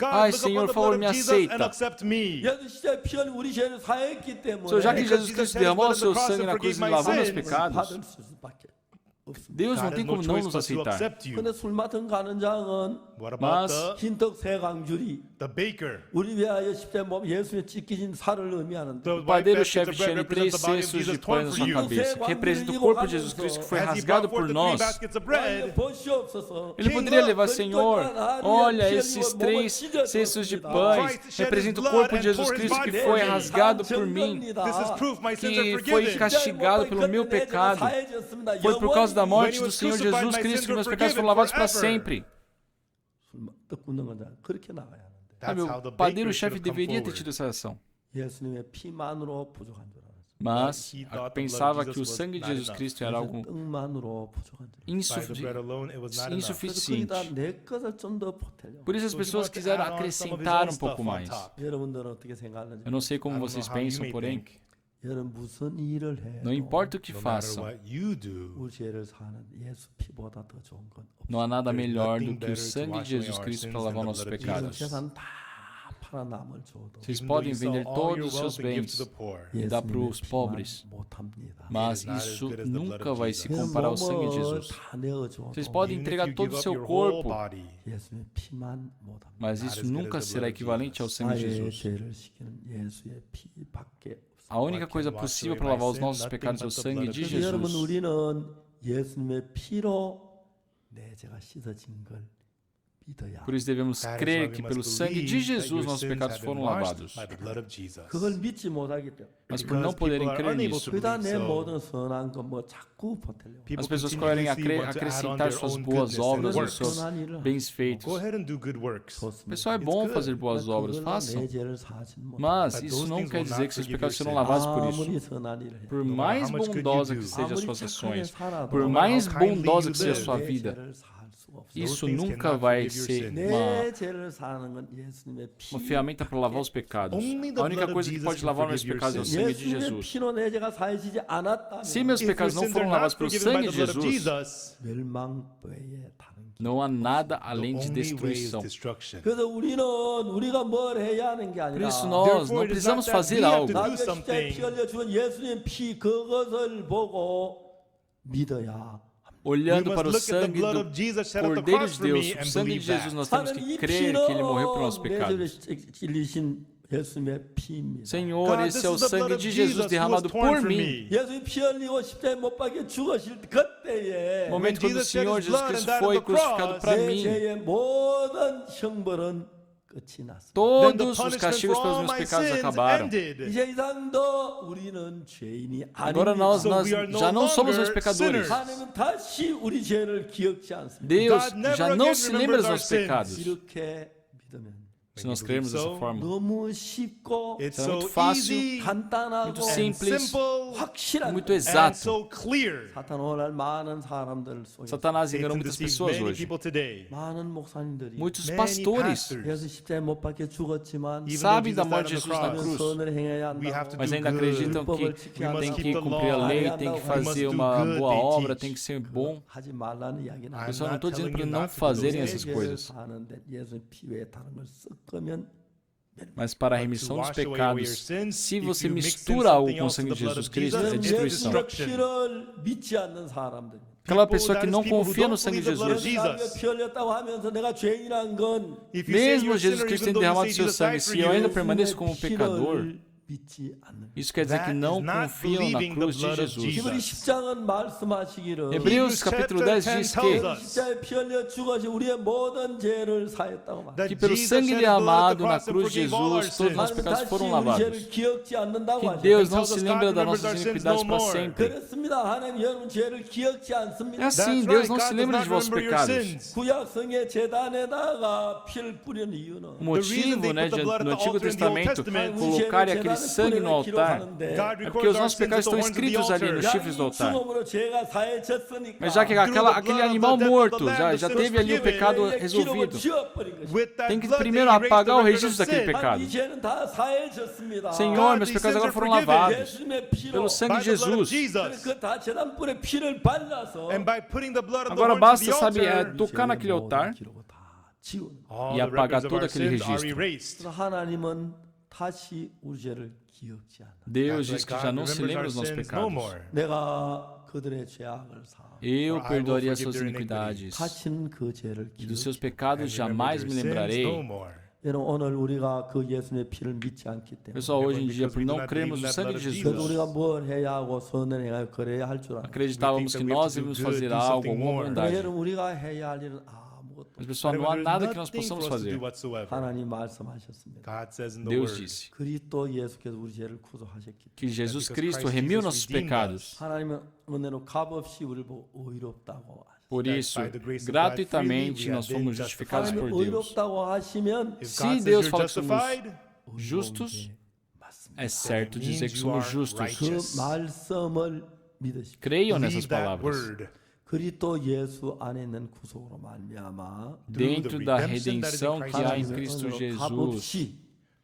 ai, Senhor, por favor, me aceita. Senhor, já que Jesus Cristo derramou o seu sangue na cruz e lavou meus pecados, Deus não God tem has no como não choice nos but to aceitar. accept you. 근데 술 맡은 간은장은 What about Mas 흰떡 세 강줄이 the baker? 우리 위하여 십자에 몸 예수의 찢기신 살을 의미하는데 The o padeiro white baskets chefe of bread tinha 3 represent the body of cestos de Jesus pão torn na for sua you. cabeça, que representa o corpo de Jesus Cristo que foi As he rasgado brought por forth the nós. 3 baskets of 왕의 bread, 보시옵소서. Ele poderia levar, Senhor, olha, esses 3 cestos de pães representam o corpo de Jesus Cristo que foi rasgado por mim, this is proof my sins are que foi forgiven. castigado pelo meu pecado. Foi por causa da morte do Senhor Jesus Cristo que meus pecados foram lavados para sempre. 떡 굽는 건 그렇게 나가야 하는데 Sabe, That's how o the padeiro baker chefe should have come deveria ter forward. tido essa ação. 예수님의 피만으로 부족한 줄 알았어요. Mas he thought the blood of pensava Jesus que o was sangue de not Jesus enough. Cristo era algo 떡만으로 부족한 줄 알았어요. By the bread alone, it was not enough. 그래서 insuficiente. 거기다 내 것을 좀 더 보태려고. Por isso as So he pessoas wanted to quiseram add on some of his acrescentar own um pouco stuff on mais. top. 여러분들은 어떻게 생각하는지. Eu não sei como I don't vocês know how you pensam, may porém, think. 여러분 무슨 일을 해도 não importa o que No matter façam, what you do, 우리 죄를 사는 예수 피보다 더 좋은 건 없어요. não há nada There is melhor nothing do que o better to sangue de wash away Jesus our Cristo sins para lavar than the nossos blood of 이런 pecados. Jesus. 재산 다 팔아 남을 줘도 Vocês Even though podem you sell vender all todos your os seus wealth and give bens, to the poor, e dá para 예수님의 os 피만 pobres, 못합니다. mas It is not as isso good as the blood nunca of vai se Jesus. comparar ao sangue de 몸을 Jesus. 다 내어줘도 Vocês podem even if entregar you todo give o up seu your whole corpo, body, 예수님의 피만 못합니다. mas Not isso as good nunca as the será blood of equivalente ao Jesus. sangue de 나의 Jesus. 죄를 시키는 예수의 피밖에 없어요. A única What coisa can wash possível away para my lavar os sin? nossos Nothing pecados é o but the sangue blood de of 그래서 여러분 Jesus. 우리는 예수님의 피로 내 죄가 씻어진 걸 믿어야. Por isso devemos That is why crer we que must pelo sangue de believe that Jesus your nossos sins pecados have been foram washed lavados. by the blood of Jesus. 그걸 믿지 못하기 때문에. Mas por não Because poderem people are crer unable nisso, to 그다 believe 내 so. 모든 선한 거 뭐 자꾸 보태려고. People as pessoas querem continuously want to add on acrescentar their suas own boas goodness and obras, os works. seus 선한 일을 bens feitos. Go ahead and do good works. 좋습니다. Pessoal, é It's bom good. fazer boas obras, 그걸로 façam. 내 죄를 사하진 못해. Mas But isso those não things quer will dizer not que seus forgive pecados your serão sin. lavados por 아무리 isso. 선한 일을 해. Por No matter mais how much good you bondosa do, que seja as 아무리 suas 착하게 ações, 살아도 por no matter mais how kindly bondosa you que seja a live, sua 내 vida, 죄를 살 수가 없어. isso things nunca cannot vai forgive your ser sin. 내 죄를 사는 건 예수님의 피. uma ferramenta para lavar os pecados. Only the A única blood of coisa que Jesus pode can lavar meus forgive your pecados é o sins. sangue de 예수님의 Jesus. 피로 내 죄가 사해지지 않았다면 Se meus If your pecados não sins are foram not lavados pelo forgiven by sangue the de blood of Jesus, Jesus, 멸망 외에 다른 길. não há nada the além de only way is destruição. destruction. 그래서 우리가 뭘 해야 하는 게 Por 아니라 isso nós Therefore, não it is precisamos not that fazer we have algo. to do 나의 십자에 something. 피 흘려 죽은 예수님 피 그것을 보고 믿어야. We Olhando must para o look at the sangue blood do of Jesus shed at the Cordeiro cross de for me Deus, o and sangue de believe Jesus, that. nós temos 하나님 que 이 crer que Ele morreu pelos nossos 피로 내 죄를 pecados. 찔리신 예수님의 피입니다. Senhor, God, esse this é o is the blood sangue of de Jesus Jesus who derramado was torn por for mim. me. 예수님 피 흘리고 십자에 못 박혀 죽으실 그때에 No momento quando o Jesus shed Senhor his Jesus blood Cristo and died on foi the crucificado cross, para 내 mim, 죄의 모든 형벌은 끝이 났습니다. then the todos os punishment castigos for pelos all meus my pecados sins acabaram. ended. 이제 이상도 우리는 죄인이 Agora 아닙니다. nós So we are no já não somos longer mais pecadores. sinners. 하나님은 다시 우리 죄를 기억지 않습니다. Deus God never já não again se lembra dos remembers our nossos pecados. sins. 이렇게 믿으면 Se nós crermos dessa forma, 너무 쉽고 It's Será so muito fácil, easy 간단하고 muito and simples, simple 확실한 muito and exato. so clear. 사탄 오늘 많은 사람들 속에 Satanás engana Satan muitas deceives pessoas many hoje. people today. 많은 목사님들이 Muitos Many pastores pastors, 예수 십자에 못 박혀 죽었지만 even though sabem da Jesus morte de died on the Jesus na cross, cruz, 선을 행해야 we have to 한다고 mas do ainda good. acreditam 율법을 que 지켜야 tem 한다고 que the cumprir a law. lei, We tem que must fazer do uma good, boa they obra, teach. tem que ser bom. 하지 말라는 이야기는 I'm 아니에요. Eu só não not estou dizendo para telling you não not to do fazerem those essas things. coisas. 사는데 예수의 피 외에 다른 걸 섞으면 Mas para a But to remissão dos wash away your pecados, sins, se if você you mix in mistura algo something com o else sangue to de the blood Jesus of Cristo, Jesus, é 저는 it's destruição. 예수의 피를 믿지 않는 사람들. Aquela People, pessoa que that is não people who confia no don't sangue de believe the blood of Jesus, 나에게 Jesus. 피 흘렸다고 하면서 내가 죄인이란 건 If you say mesmo you're a Jesus sinner, Cristo even tendo though you derramado say seu Jesus sangue, died for se eu ainda you, permaneço como 예수님의 pecador, 피를 믿지 않는 isso quer dizer que That não is not confiam na believing the cruz de blood of Jesus. Jesus. 히브리 10장은 말씀하시기를 Hebreus capítulo 10 diz que 십자에 피 흘려 죽어서 우리의 모든 죄를 사했다고 말합니다. That que pelo Jesus sangue shed his blood at derramado the na cross and cruz de forgave all our Jesus, todos os nossos sins. pecados 다시 foram 우리 lavados. 죄를 기억지 않는다고 Que 하죠. Deus não tells se us lembra God das remembers nossas our sins iniquidades no para more. sempre. 그렇습니다. 하나님 여러분 죄를 기억지 않습니다. É assim, That's Deus right. não se God lembra does de not vossos remember your pecados. sins. 구약성의 제단에다가 피를 뿌리는 이유는 O motivo, né, no Antigo Testamento, colocar aquele sangue no altar, é porque os nossos pecados estão escritos ali nos chifres do altar. 양심으로 죄가 사해졌으니까 Mas já que aquele animal morto já teve ali o pecado resolvido, tem que primeiro apagar o registro daquele pecado. 이 죄는 다 사해졌습니다. Senhor, meus pecados agora foram lavados 예수님의 피로 pelo sangue de Jesus. 그다 제단불에 피를 발라서 And by putting the blood of the Agora Lord to basta, the sabe, altar, tocar naquele altar 기록을 다 지우는. all e the apagar records of todo our aquele sins are registro. erased. 그래서 하나님은 다시 우리 죄를 기억지 않아. Deus That's diz que why já God não se remembers lembra our dos nossos sins no pecados. more. 내가 그들의 죄악을 사하고 Eu For I will perdoaria forgive suas their iniquidades, 다신 그 죄를 e dos seus 기억지. pecados jamais me lembrarei. 여러분 오늘 우리가 그 예수님의 피를 믿지 않기 때문에 Pessoal, hoje em dia, por não crermos no sangue de 그래도 우리가 Jesus, 뭘 해야 하고 선을 행하여 그래야 할 줄 알아요. acreditávamos que nós devíamos fazer algo, alguma 그러나 bondade. 여러분 우리가 해야 할 일은 아무것도 Mas, pessoal, não há nada que nós possamos fazer. 하나님 말씀하셨습니다. God says in the Deus word, disse 그리스도 예수께서 우리 죄를 구속하셨기 때문에 que Jesus Cristo remiu nossos pecados. 하나님은 은혜로 값없이 우리를 보고 의롭다고 하셨어요. Por isso, gratuitamente, nós fomos justificados por 하나님 Deus. 의롭다고 하시면 if Se God says Deus you're fala que somos justified, justos, 맞습니다. é certo dizer que somos justos. 그 말씀을 믿으십시오. Creiam nessas believe that palavras. word. 그리스도 예수 안에 있는 구속으로 말미암아 Dentro da redenção que há em 하나님의 Cristo 은혜로 Jesus,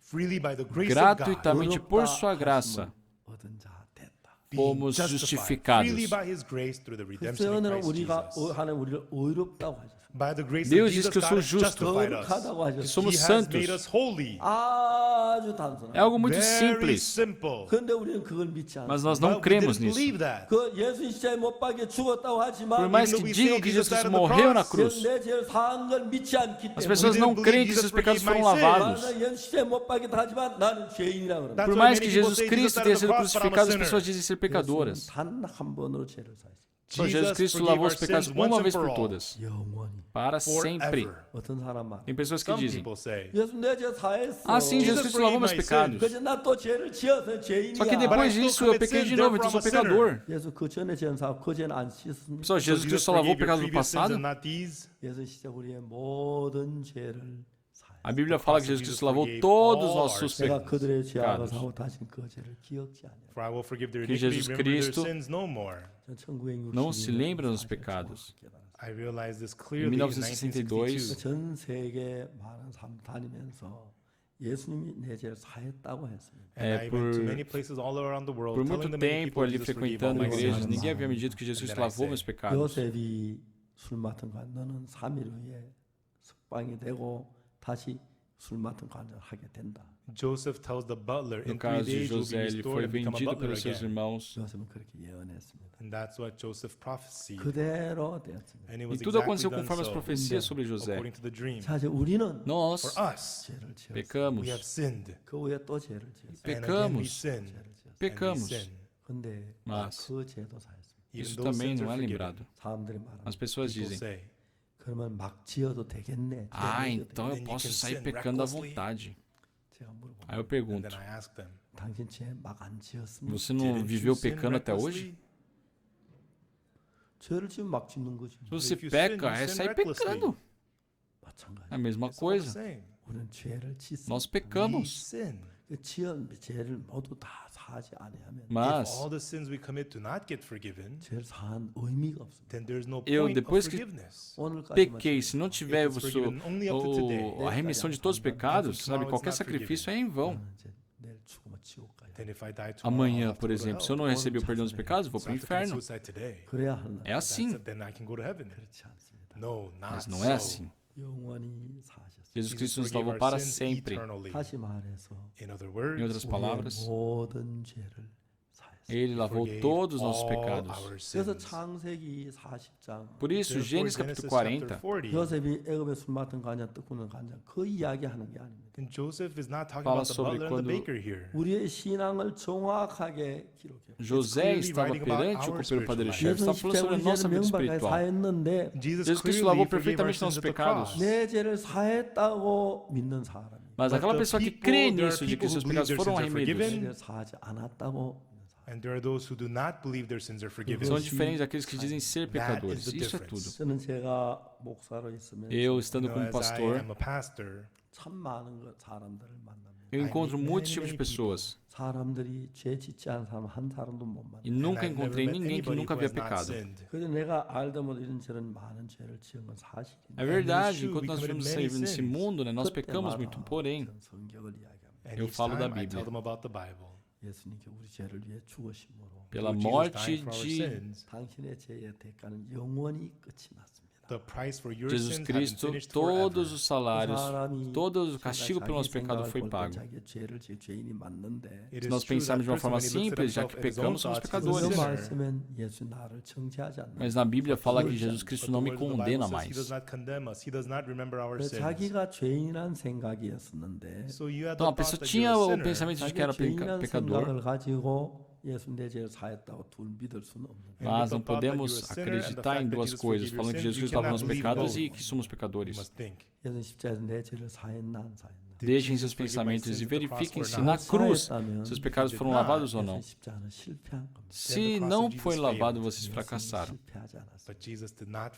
Freely by the grace of God, gratuitamente por sua graça, 얻은 자 됐다. being fomos justified freely justificados. by His grace through the 그리스도 redemption of 은혜로 Christ 우리가 Jesus. 하나님 우리를 의롭다고 하셨습니다. By the grace Deus of diz Jesus, que eu God sou has justo. justified us. 거룩하다고 Que 하셨습니다. somos He has santos. made us holy. 아주 단순한. É algo muito Very simples, simple. 그런데 우리는 그걸 믿지 않습니다. mas nós But não we cremos didn't nisso. believe that. 그 예수 십자가에 못 박혀 죽었다고 Por 하지만 mais Even though que we digam say que Jesus Jesus died on Cristo the morreu na cross, cruz, 내 죄를 사한 걸 믿지 않기 as 때문에 pessoas não creem que seus pecados foram lavados. 나는 예수 십자가에 못 박히다 하지만 나는 죄인이라 그럽니다. That's Por why mais many que people Jesus say Cristo Jesus died tenha on the sido cross, but I'm a crucificado, as sinner. pessoas dizem ser pecadoras. 단한 번으로 죄를 사했습니다. Só Jesus Cristo forgave lavou our os pecados sins once uma and vez for por all. todas, 영원히. para sempre. Forever. 어떤 사람 말. Tem pessoas que Some dizem: people say, 예수 내 죄 사했어. Ah, sim, Jesus Cristo lavou meus pecados. 그래서 나 또 죄를 지어서 죄인이야. Só que depois disso eu pequei de novo, então sou pecador. 예수 그 전에 죄는 사고 그 죄는 안 씻습니다. Pessoal, Jesus Cristo só lavou o pecado do passado. 예수 진짜 우리의 모든 죄를 사했어. A Bíblia fala que Jesus Cristo lavou todos os nossos 내가 pecados. 그들의 죄악을 사고 다시 그 죄를 기억지 않아요. For I will forgive their Que iniquity, Jesus remember their Cristo sins no more. 전 1962 não se lembra dos pecados. I realized this Em clearly in 1962, 1962. 전 세계 많은 삶 다니면서 예수님이 내 죄를 사했다고 했습니다. And I por- went to many places all around the world Por telling muito the many tempo people ali Jesus forgave all frequentando my igrejas, sins. ninguém havia me dito que Jesus And then I lavou meus say, pecados. 요셉이 술 맡은 관 너는 3일 후에 석방이 되고 다시 술 맡은 관을 하게 된다. Joseph tells the butler, No in 3 caso de days you'll be José, ele restored foi and become a vendido butler pelos seus again. irmãos. 요셉은 그렇게 예언했습니다. And that's what Joseph prophesied. 그대로 되었습니다. And it E was tudo exactly aconteceu done conforme as so, profecias sobre José. according to the dream. 사실 우리는 Nós For us, 죄를 지었어요. pecamos, we have sinned. 그 후에 또 죄를 지었어요. And again we Pecamos. sin. 죄를 지었어요. And we pecamos. sin. 근데 Mas 그 죄도 사했습니다. Even isso those também sins não are é forgiven. lembrado. 사람들이 말합니다. As pessoas People dizem: say, 그러면 막 지어도 되겠네. Ah, 지어도 então eu Then you posso can sair sin pecando à recklessly. vontade. 제가 물어봅니다. Aí eu and pergunto: then I ask them, 당신 죄 막 안 지었습니까? Você não didn't viveu you sin pecando até hoje? recklessly? 죄를 지으면 막 짓는 거지. Se você If you sin, peca, you é sin sair recklessly. pecando. 마찬가지. É a mesma It's all the coisa. same. 우리는 죄를 짓습니다. Nós We pecamos. sin. 그 지은 죄를 모두 다 사하지 아니하면 If Mas all the sins we commit do not get forgiven, 죄를 사한 의미가 없습니다. then there's no Eu, point of depois que forgiveness. 오늘까지만 pequei, se não tiver If it's forgiven only up to today, a remissão de todos os pecados, sabe, qualquer sacrifício é em vão. 나는 이제 내일 죽으면 지옥 가야 돼. then if I die tomorrow, I'll Amanhã, have to por go to exemplo, se hell. eu não receber o perdão dos pecados, vou So para I o have to commit inferno. suicide today. 그래야 하는 É assim, Then I can go to heaven. 그렇지 않습니다. No, not mas não so. é assim. 영원히 사하셨습니다. Jesus Cristo nos forgave salvou our para sins sempre. eternally. 다시 말해서 In other Em words, outras palavras, 우리의 모든 죄를 사했습니다. Ele lavou forgave todos os nossos all pecados. our 그래서 sins. 창세기 40장 Por isso, Therefore, Gênesis capítulo chapter 40, 40, 요셉이 애굽에 술 맡은 간장 뜨꾸는 간장 그 이야기하는 게 아닙니다. and Joseph is not talking Fala about the sobre butler and quando the baker here. 우리의 신앙을 정확하게 기록해요. José clearly estava writing about perante o our copeiro padre spiritual chefe, está 예수는 falando sobre a 십자가 nossa 우리 vida 죄를 명백하게 espiritual. 사했는데 Jesus Jesus Cristo clearly lavou forgave our perfeitamente sins nossos at the pecados. cross. 내 죄를 사했다고 믿는 사람이 Mas But aquela the pessoa que people, crê there are nisso, de que people seus who believe pecados their foram sins are remidos, forgiven. 죄를 사하지 않았다고 믿는 사람. And there are those who do not believe their sins are forgiven. são diferentes daqueles que dizem ser pecadores. the Isso é difference. tudo. 저는 제가 목사로 있으면 Eu, estando You know, como as I pastor, am a pastor, 참 많은 사람들을 만납니다. eu encontro meet muitos many, tipos de many pessoas. 사람들이 죄 짓지 않은 사람 한 사람도 못 만나. E and nunca I've never encontrei met ninguém que anybody nunca who havia has not pecado. sinned. 그래서 내가 알다 못해 이런 저런 많은 죄를 지은 건 사실입니다. É verdade, true, enquanto we nós committed vivemos many nesse sins. mundo, né, nós 그때마다 pecamos muito. Porém, 저는 성경을 이야기합니다. And Eu each falo da time I Bíblia. tell them about the Bible. 예수님께 우리 죄를 위해 죽으심으로 pela Jesus morte dying for our de sins, 당신의 죄의 대가는 영원히 끝이 났습니다. Jesus Cristo, todos os salários, todo o castigo pelo nosso pecado foi pago. Se nós pensarmos de uma forma simples, já que pecamos, somos pecadores. Mas na Bíblia fala que Jesus Cristo não me condena mais. Então a pessoa tinha o pensamento de que era pecador, mas não podemos acreditar em duas coisas, falando que Jesus Cristo lava nossos pecados e que somos pecadores. Deixem seus pensamentos e verifiquem se na cruz seus pecados foram lavados ou não. Se não foi lavado, vocês fracassaram. Só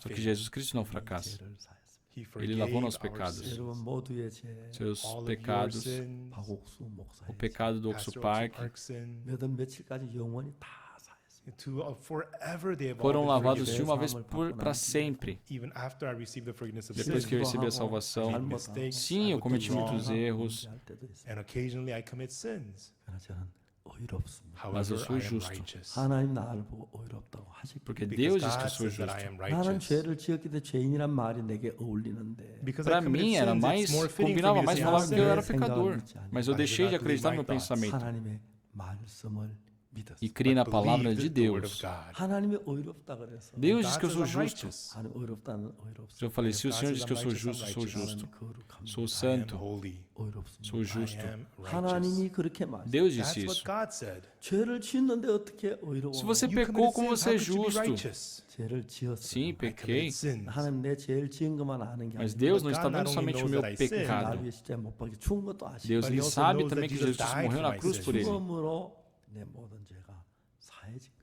que Jesus Cristo não fracassa. Ele lavou nossos pecados. Seus pecados, o pecado do Oxo Park, foram lavados de uma vez para sempre. Depois que eu recebi a salvação, sim, eu cometi muitos erros, mas eu sou justo. Porque Deus diz que eu sou justo. Para mim, combinava mais falar que eu era pecador. Mas eu deixei de acreditar no meu pensamento e criei na palavra de Deus. Deus diz que eu sou justo. Eu falei, se o Senhor diz que eu sou justo, sou justo. Sou santo, sou justo. Deus disse isso. Se você pecou, como você é justo? Sim, pequei. Mas Deus não está vendo somente o meu pecado. Deus ele sabe também que Jesus Cristo morreu na cruz por ele.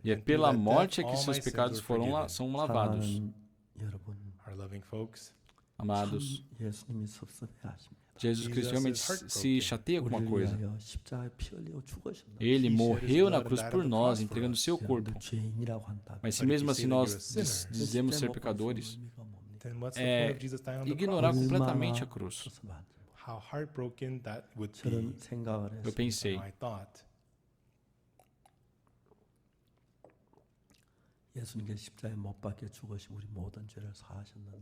E é pela morte que seus pecados são lavados. Amados, Jesus Cristo realmente se chateia com uma coisa. Ele morreu na cruz por nós, entregando seu corpo. Mas se mesmo assim nós dizemos ser pecadores, é ignorar completamente a cruz. Eu pensei,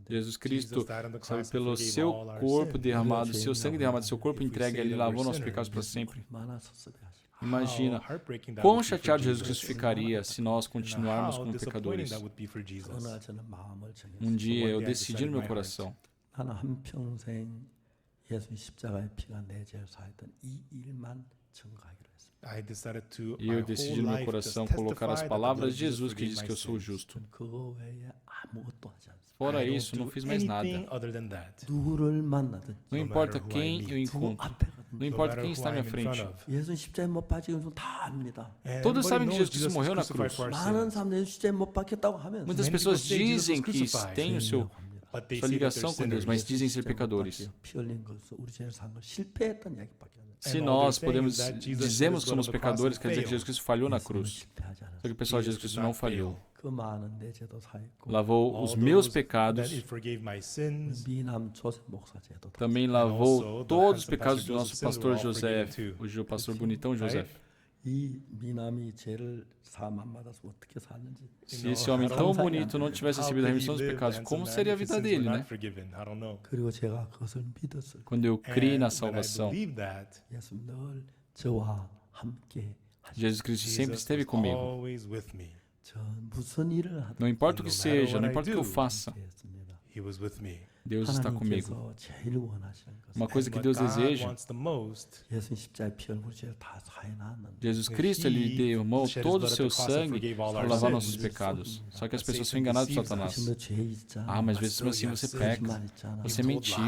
Jesus Cristo, sabe, pelo seu corpo derramado, seu sangue derramado, seu corpo entregue, ele lavou nossos pecados para sempre. Imagina quão chateado Jesus Cristo ficaria se nós continuarmos como pecadores. Um dia eu decidi no meu coração, e eu decidi no meu coração colocar as palavras de Jesus que diz que eu sou justo. Fora isso, não fiz mais nada. Não importa quem eu encontro. Não importa quem está à minha frente. Todos sabem que Jesus Cristo morreu na cruz. Muitas pessoas dizem que têm sua ligação com Deus, mas dizem ser pecadores. Se nós dizemos que somos pecadores, quer dizer que Jesus Cristo falhou na cruz. Só que o pessoal de Jesus Cristo não falhou. Lavou os meus pecados. Também lavou todos os pecados do nosso pastor José, o pastor bonitão José. Se esse homem tão bonito não tivesse recebido a remissão dos pecados, como seria a vida dele, né? Quando eu criei na salvação, Jesus Cristo sempre esteve comigo. Não importa o que seja, não importa o que eu faça, Deus está comigo. Uma coisa que Deus deseja, Jesus Cristo, ele derramou todo o seu sangue para lavar nossos pecados. Só que as pessoas são enganadas por Satanás. Ah, mas mesmo assim você peca. Você mentiu.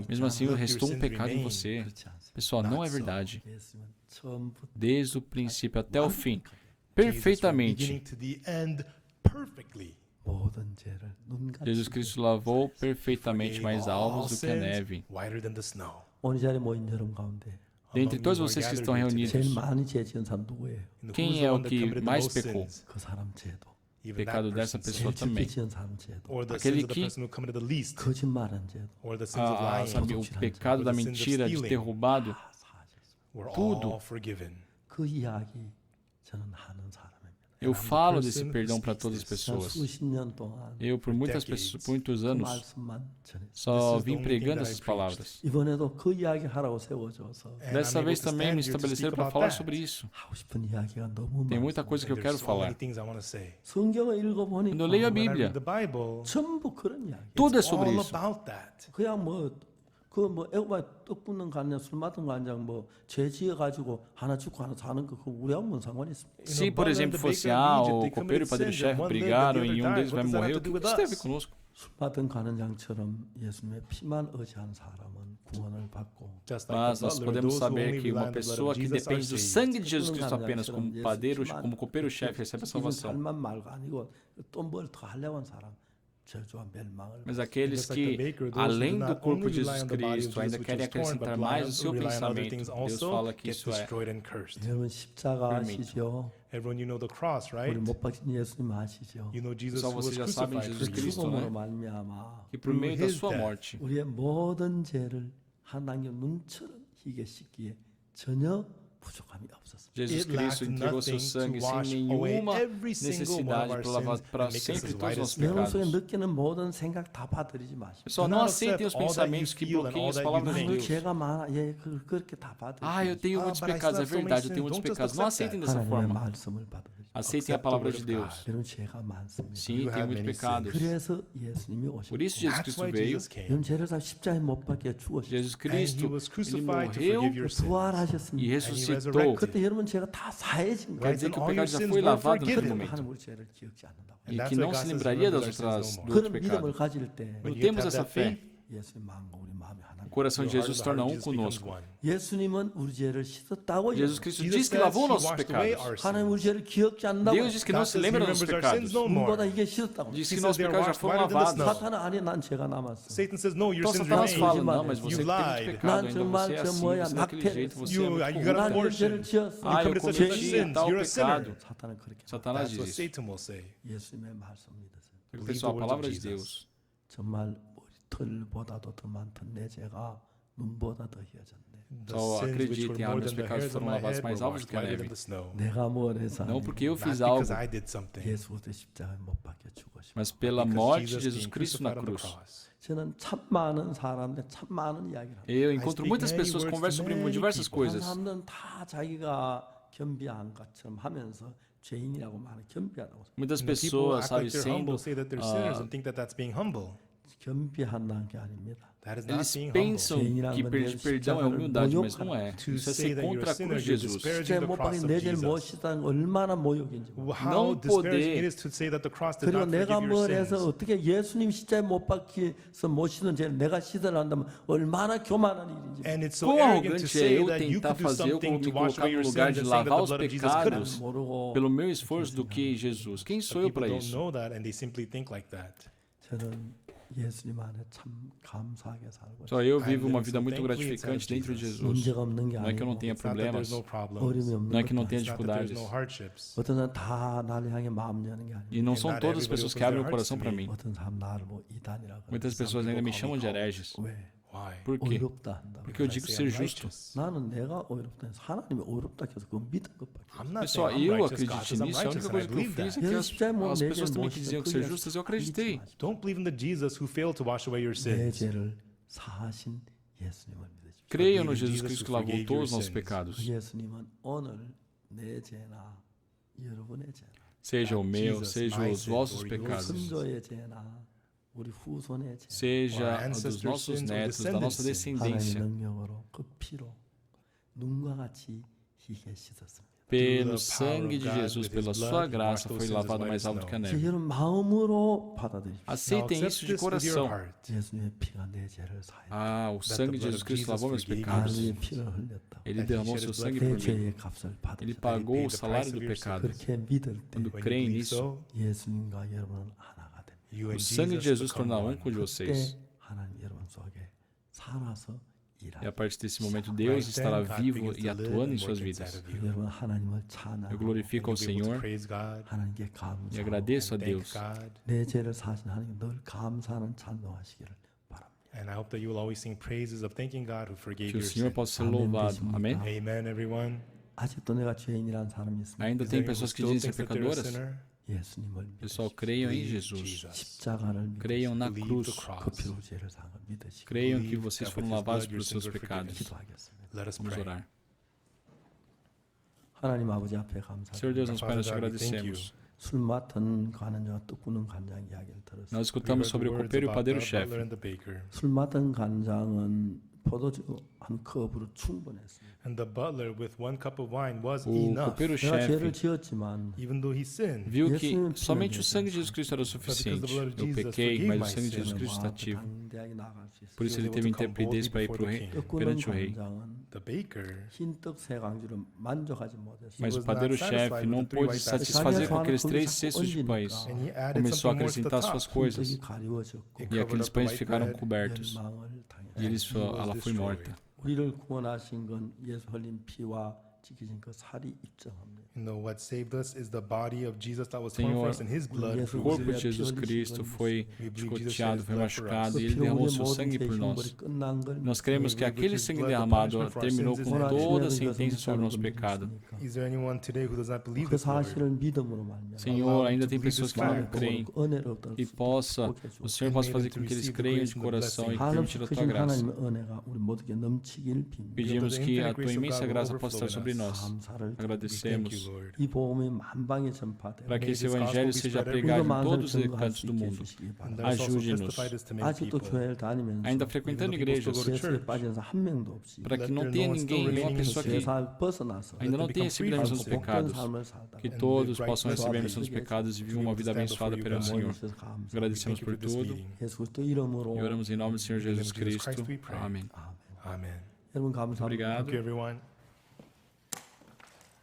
Mesmo assim restou um pecado em você. Pessoal, não é verdade. Desde o princípio até o fim, perfeitamente. Jesus Cristo lavou perfeitamente mais alvos do que a neve. Dentre todos vocês que estão reunidos, quem é o que mais pecou? O pecado dessa pessoa também. Aquele que, sabe, o pecado da mentira, de ter roubado, tudo. Eu falo desse perdão para todas as 난 pessoas. 수십 년 동안 Eu, por muitos 그 anos, 말씀만 전했어요. só vim pregando essas palavras. 이번에도 그 이야기 하라고 세워줘서 Dessa vez também me estabeleceram para falar sobre isso. 하고 싶은 이야기가 너무 Tem muita 많아요. coisa que eu quero falar. 성경을 읽어보니까 Quando eu leio a Bíblia, 전부 그런 이야기. tudo é sobre isso. 그냥 뭐 애고가 떡 붓는 간장, 술 맡은 간장, 죄 지어가지고 하나 죽고 하나 사는 거 그거 우리하고 뭔 상관이 있습니까? Se, por exemplo, fosse o copeiro e o padre-chefe brigaram e um deles vai morrer, o que isso tem a ver conosco? 술 맡은 간장처럼 예수님의 피만 의지한 사람은 구원을 받고 Mas nós podemos saber que uma pessoa que depende do sangue de Jesus Cristo apenas como padeiro, como copeiro-chefe, recebe a salvação. 살만 말고 아니고 또 뭘 더 하려고 한 사람 저주와 멸망을 Mas aqueles que, além do corpo de Jesus Cristo, ainda querem acrescentar mais o seu pensamento, Deus fala que isso é 여러분 십자가 아시죠? Everyone, you know the cross, 우리 right? 못 박힌 예수님 아시죠? You know Jesus Só who was vocês já sabem crucified. Jesus 그 Cristo, 죽음으로 né? 말미암아 Que por meio da sua morte, 우리의 모든 죄를 하나님의 눈처럼 희게 씻기에 전혀 부족함이 없었습니다. Jesus Cristo entregou seu sangue sem nenhuma necessidade para sempre todos os nossos 여러분 속에 pecados. 느끼는 모든 생각 다 받아들이지 마십시오. Pessoal, não aceitem os pensamentos que bloqueiam as palavras de 그 Deus. 죄가 많아, 그렇게 다 Ah, eu 받아들이지. tenho muitos pecados, é verdade, eu tenho muitos pecados. Não aceitem dessa 하나님의 forma. 말씀을 받아들이지. Aceitem a palavra de Deus. 여러분 죄가 많습니다. Sim, tem muitos pecados. 그래서 예수님이 Por isso 오셨고, Jesus Cristo veio. 여러분 죄를 다 십자가에 못 박게 죽으셨고 Jesus Cristo, ele morreu 부활하셨습니다. e ressuscitou. 그때 여러분 죄가 다 사해진 Quer 거예요. dizer que o pecado já foi lavado naquele 그런데 momento. 하나님 우리 죄를 기억지 않는다고. E que não se lembraria das outras, do outro 그런 믿음을 pecado. 가질 때 Quando temos essa fé, 예수님 마음과 우리 마음이 하나. o coração de Jesus se torna um conosco. 예수님은 우리 죄를 씻었다고. Jesus Cristo diz que lavou nossos pecados. 하나님 우리 죄를 기억지 않는다고. Deus diz que não se lembra dos nossos pecados. 눈보다 이게 씻었다고. Diz que nossos pecados já foram lavados. 사탄은 아니 난 죄가 남았어. Satan says, no, your Então sins Satanás fala, remain. não, mas você You tem muito lied. pecado 난 ainda, 정말 você é 저 assim, 뭐야 você é daquele 낙태. jeito, você é You muito got ruim. a 난 이런 portion. 죄를 지었어. Ah, eu committed such cometi sins. tal You're a sinner. pecado. 사탄은 그렇게. Satanás That's what diz isso. Satan will say. 예수님의 말씀 믿으세요. Porque, pessoal, a palavra de Deus. 정말 머리털보다도 더 많던 내 죄가 눈보다 더 희어졌네. The Só sins which acreditem, were ah, more meus than the pecados hairs of foram my lavados head mais were alvos washed que a whiter than neve. the snow. 내가 뭘 해서 Não porque eu Not fiz because algo, I did something. 예수 그리스도 십자가에 못 박혀 죽으시고. mas pela Because morte de Jesus Jesus being Cristo na crucified on the cruz. cross. 저는 참 많은 사람들 참 많은 이야기를 합니다. Eu encontro speak muitas many pessoas, words converso to sobre many diversas people. 그 coisas. 사람들은 다 자기가 겸비한 것처럼 하면서 죄인이라고 말해 겸비하다고. Muitas And the people pessoas, act sabe, like they're humble, sendo say that they're sinners and think that that's being humble. 겸비한다는 게 아닙니다. That is not eles being humble. pensam que pedir perdão é humildade, mas não é. To Isso é say ser that you're contra a a sinner, cruz de you're Jesus. disparaging 십자가에 the 못 cross 박힌 of 내 죄를 못 Jesus. 씻다는 게 얼마나 모욕인지. How Não disparaging poder- it is to say that the cross did 그리고 not 내가 forgive 뭘 your 해서 sins. 어떻게 예수님 십자가에 못 박혀서 못 씻은 죄를 내가 씻으려 한다면 얼마나 교만한 일인지. And it's so Quão arrogant to arrogante é say eu that you tentar could do fazer eu something me to wash colocar away no your lugar sins de and saying that lavar the os blood of Jesus couldn't. pecados 모르고 pelo meu esforço do que Jesus. Quem sou eu People para don't isso? know that and they simply think like that. 저는 예수님 안에 참 감사하게 살고 있어요. Só eu vivo uma vida muito gratificante dentro de Jesus. 문제가 없는 게 Não é que eu não 아니고 tenha It's not that problemas, there's no problems. 어려움이 없는 não é que não 것도 tenha It's not that there's dificuldades. no hardships. 어떤 사람 다 나를 향해 마음 여는 게 아니고 E não são not todas as everybody pessoas que opens abrem their o coração hearts para to mim. 어떤 사람 나를 뭐 이단이라고 Muitas pessoas ainda me chamam de hereges. 왜? Why? Por quê? 어렵다 한다. Porque eu digo ser justo. 나는 내가 어렵다 해서 하나님이 어렵다 해서 그거 믿은 것밖에 없어. I'm not Pessoal, saying I'm eu righteous, God acredito says I'm nisso. A única righteous, and I coisa que eu believe fiz é that. que 예수님의 as 내 pessoas 죄 também 못 que diziam que 씻어. ser 그 justas, eu 믿지 acreditei. 마시고. Don't believe in the Jesus who failed to wash away your 내 sins. 죄를 사하신 예수님을 믿으십시오. Creiam no Jesus Cristo que lavou todos os nossos 그 pecados. 예수님은 오늘 내 죄나 여러분의 죄나 Seja o meu, Jesus, seja my os sin, vossos or yours. pecados. 선조의 죄나 우리 후손의 죄 Seja Our dos ancestors' nossos sins or netos, da nossa descendants' 하나님의 descendência. 능력으로 그 피로 눈과 같이 희게 씻었습니다. Pelo sangue de Jesus, pela sua graça, foi lavado mais alto que a 이제 neve. 여러분 마음으로 받아들이십시오. Aceitem Now isso accept de this with your coração. heart. 예수님의 피가 내 죄를 사해. Ah, o sangue de Jesus Cristo lavou meus pecados. 하나님의 피를 흘렸다. Ele derramou seu sangue 내 por mim. 죄의 값을 Ele 받으셨다. pagou o salário do pecado. 그렇게 믿을 때 Quando When you creem believe nisso, so, 예수님과 여러분은 하나가 됩니다. you o and sangue de Jesus Jesus torna become um one. com vocês. 그때 하나님 여러분 속에 살아서 E a 일하고 partir desse momento, Deus estará vivo e atuando em suas vidas. 여러분 하나님을 Eu 찬양하고 glorifico ao You'll be able to Senhor praise God, 하나님께 e 감사하고 agradeço a thank Deus. God, 내 죄를 사신 하나님 늘 감사하는 찬송하시기를 바랍니다. and I hope that you will always sing praises of thanking God who forgave Que o your Senhor sins. possa ser Amém, louvado. Deus. Amém? Amen, everyone. 아직도 내가 죄인이라는 사람이 있습니다. Ainda tem pessoas que dizem ser pecadoras? 예수님을 Pessoal, 믿으십시오. creiam em Jesus. 십자가를 Creiam na cruz. 그 피로 죄를 사는 걸 믿으시고 Creiam que vocês foram lavados pelos seus pecados. 기도하겠습니다. Vamos orar. 하나님 아버지 앞에 Senhor Deus, 감사드립니다. nosso Pai, nós te agradecemos. 술 맡은 간은요 뜨꾸는 간장 이야기를 들었습니다. Nós escutamos sobre o copeiro e o padeiro-chefe. 술 맡은 간장은 포도주 한 컵으로 충분했습니다. And the butler with 1 cup of wine was O enough. 내가 죄를 copeiro-chefe 지었지만 Even though he sinned, viu que somente o sangue de Jesus Cristo era o suficiente. Eu pequei, mas o sangue de Jesus Cristo está ativo. 당대하게 나아갈 수 있어요. Por isso ele teve intrepidez para ir perante o rei. 간장은 the baker, 흰떡 세 강주를 만족하지 못했어요. Mas o padeiro-chefe não pôde se satisfazer com aqueles 3 cestos de pães. and he added Começou a something more to the acrescentar top. suas coisas. 흰떡이 가리워졌고 E aqueles pães ficaram cobertos. 멸망을 E ela foi morta. 우리를 구원하신 건 예수 흘린 피와 지키신 그 살이 입증합니다. You know what saved us is the body of Jesus that was torn for Senhor, us, and His blood O proves corpo it. de Jesus Cristo foi chicoteado, foi machucado e ele derramou seu sangue por nós. Nós cremos que aquele sangue derramado terminou com toda a sentença sobre o nosso pecado. Is there anyone today who does not believe 그 this, Lord? 사실을 믿음으로 말미암아 Senhor, ainda tem pessoas que não creem. 은혜로 얻을 E 수 o Senhor possa fazer com que eles creiam de coração e permitir a tua 크신 graça. 하나님의 은혜가 우리 모두에게 넘치길 빕니다. Pedimos que a tua imensa graça possa estar sobre nós. 감사를 Agradecemos Lord. 이 복음이 만방에 전파되고 para que esse evangelho seja pregado em todos os cantos do mundo. And let us also Ajude-nos. testify this to many 아직도 people. 교회를 다니면서 Ainda frequentando igrejas, 죄에 빠진 사람 한 명도 없이 para que não tenha ninguém, nenhuma pessoa que 죄살 벗어나서 ainda não tenha recebido a bênção dos 복된 pecados. 삶을 살다가 Que todos possam receber a bênção dos pecados e viver uma vida abençoada pelo Senhor. 주셔서 감사합니다. Agradecemos por tudo 예수 그리스도 이름으로 e oramos em nome do Senhor Jesus Cristo. Amém. 아멘. Amen. 여러분 감사합니다. Obrigado. Thank you, everyone.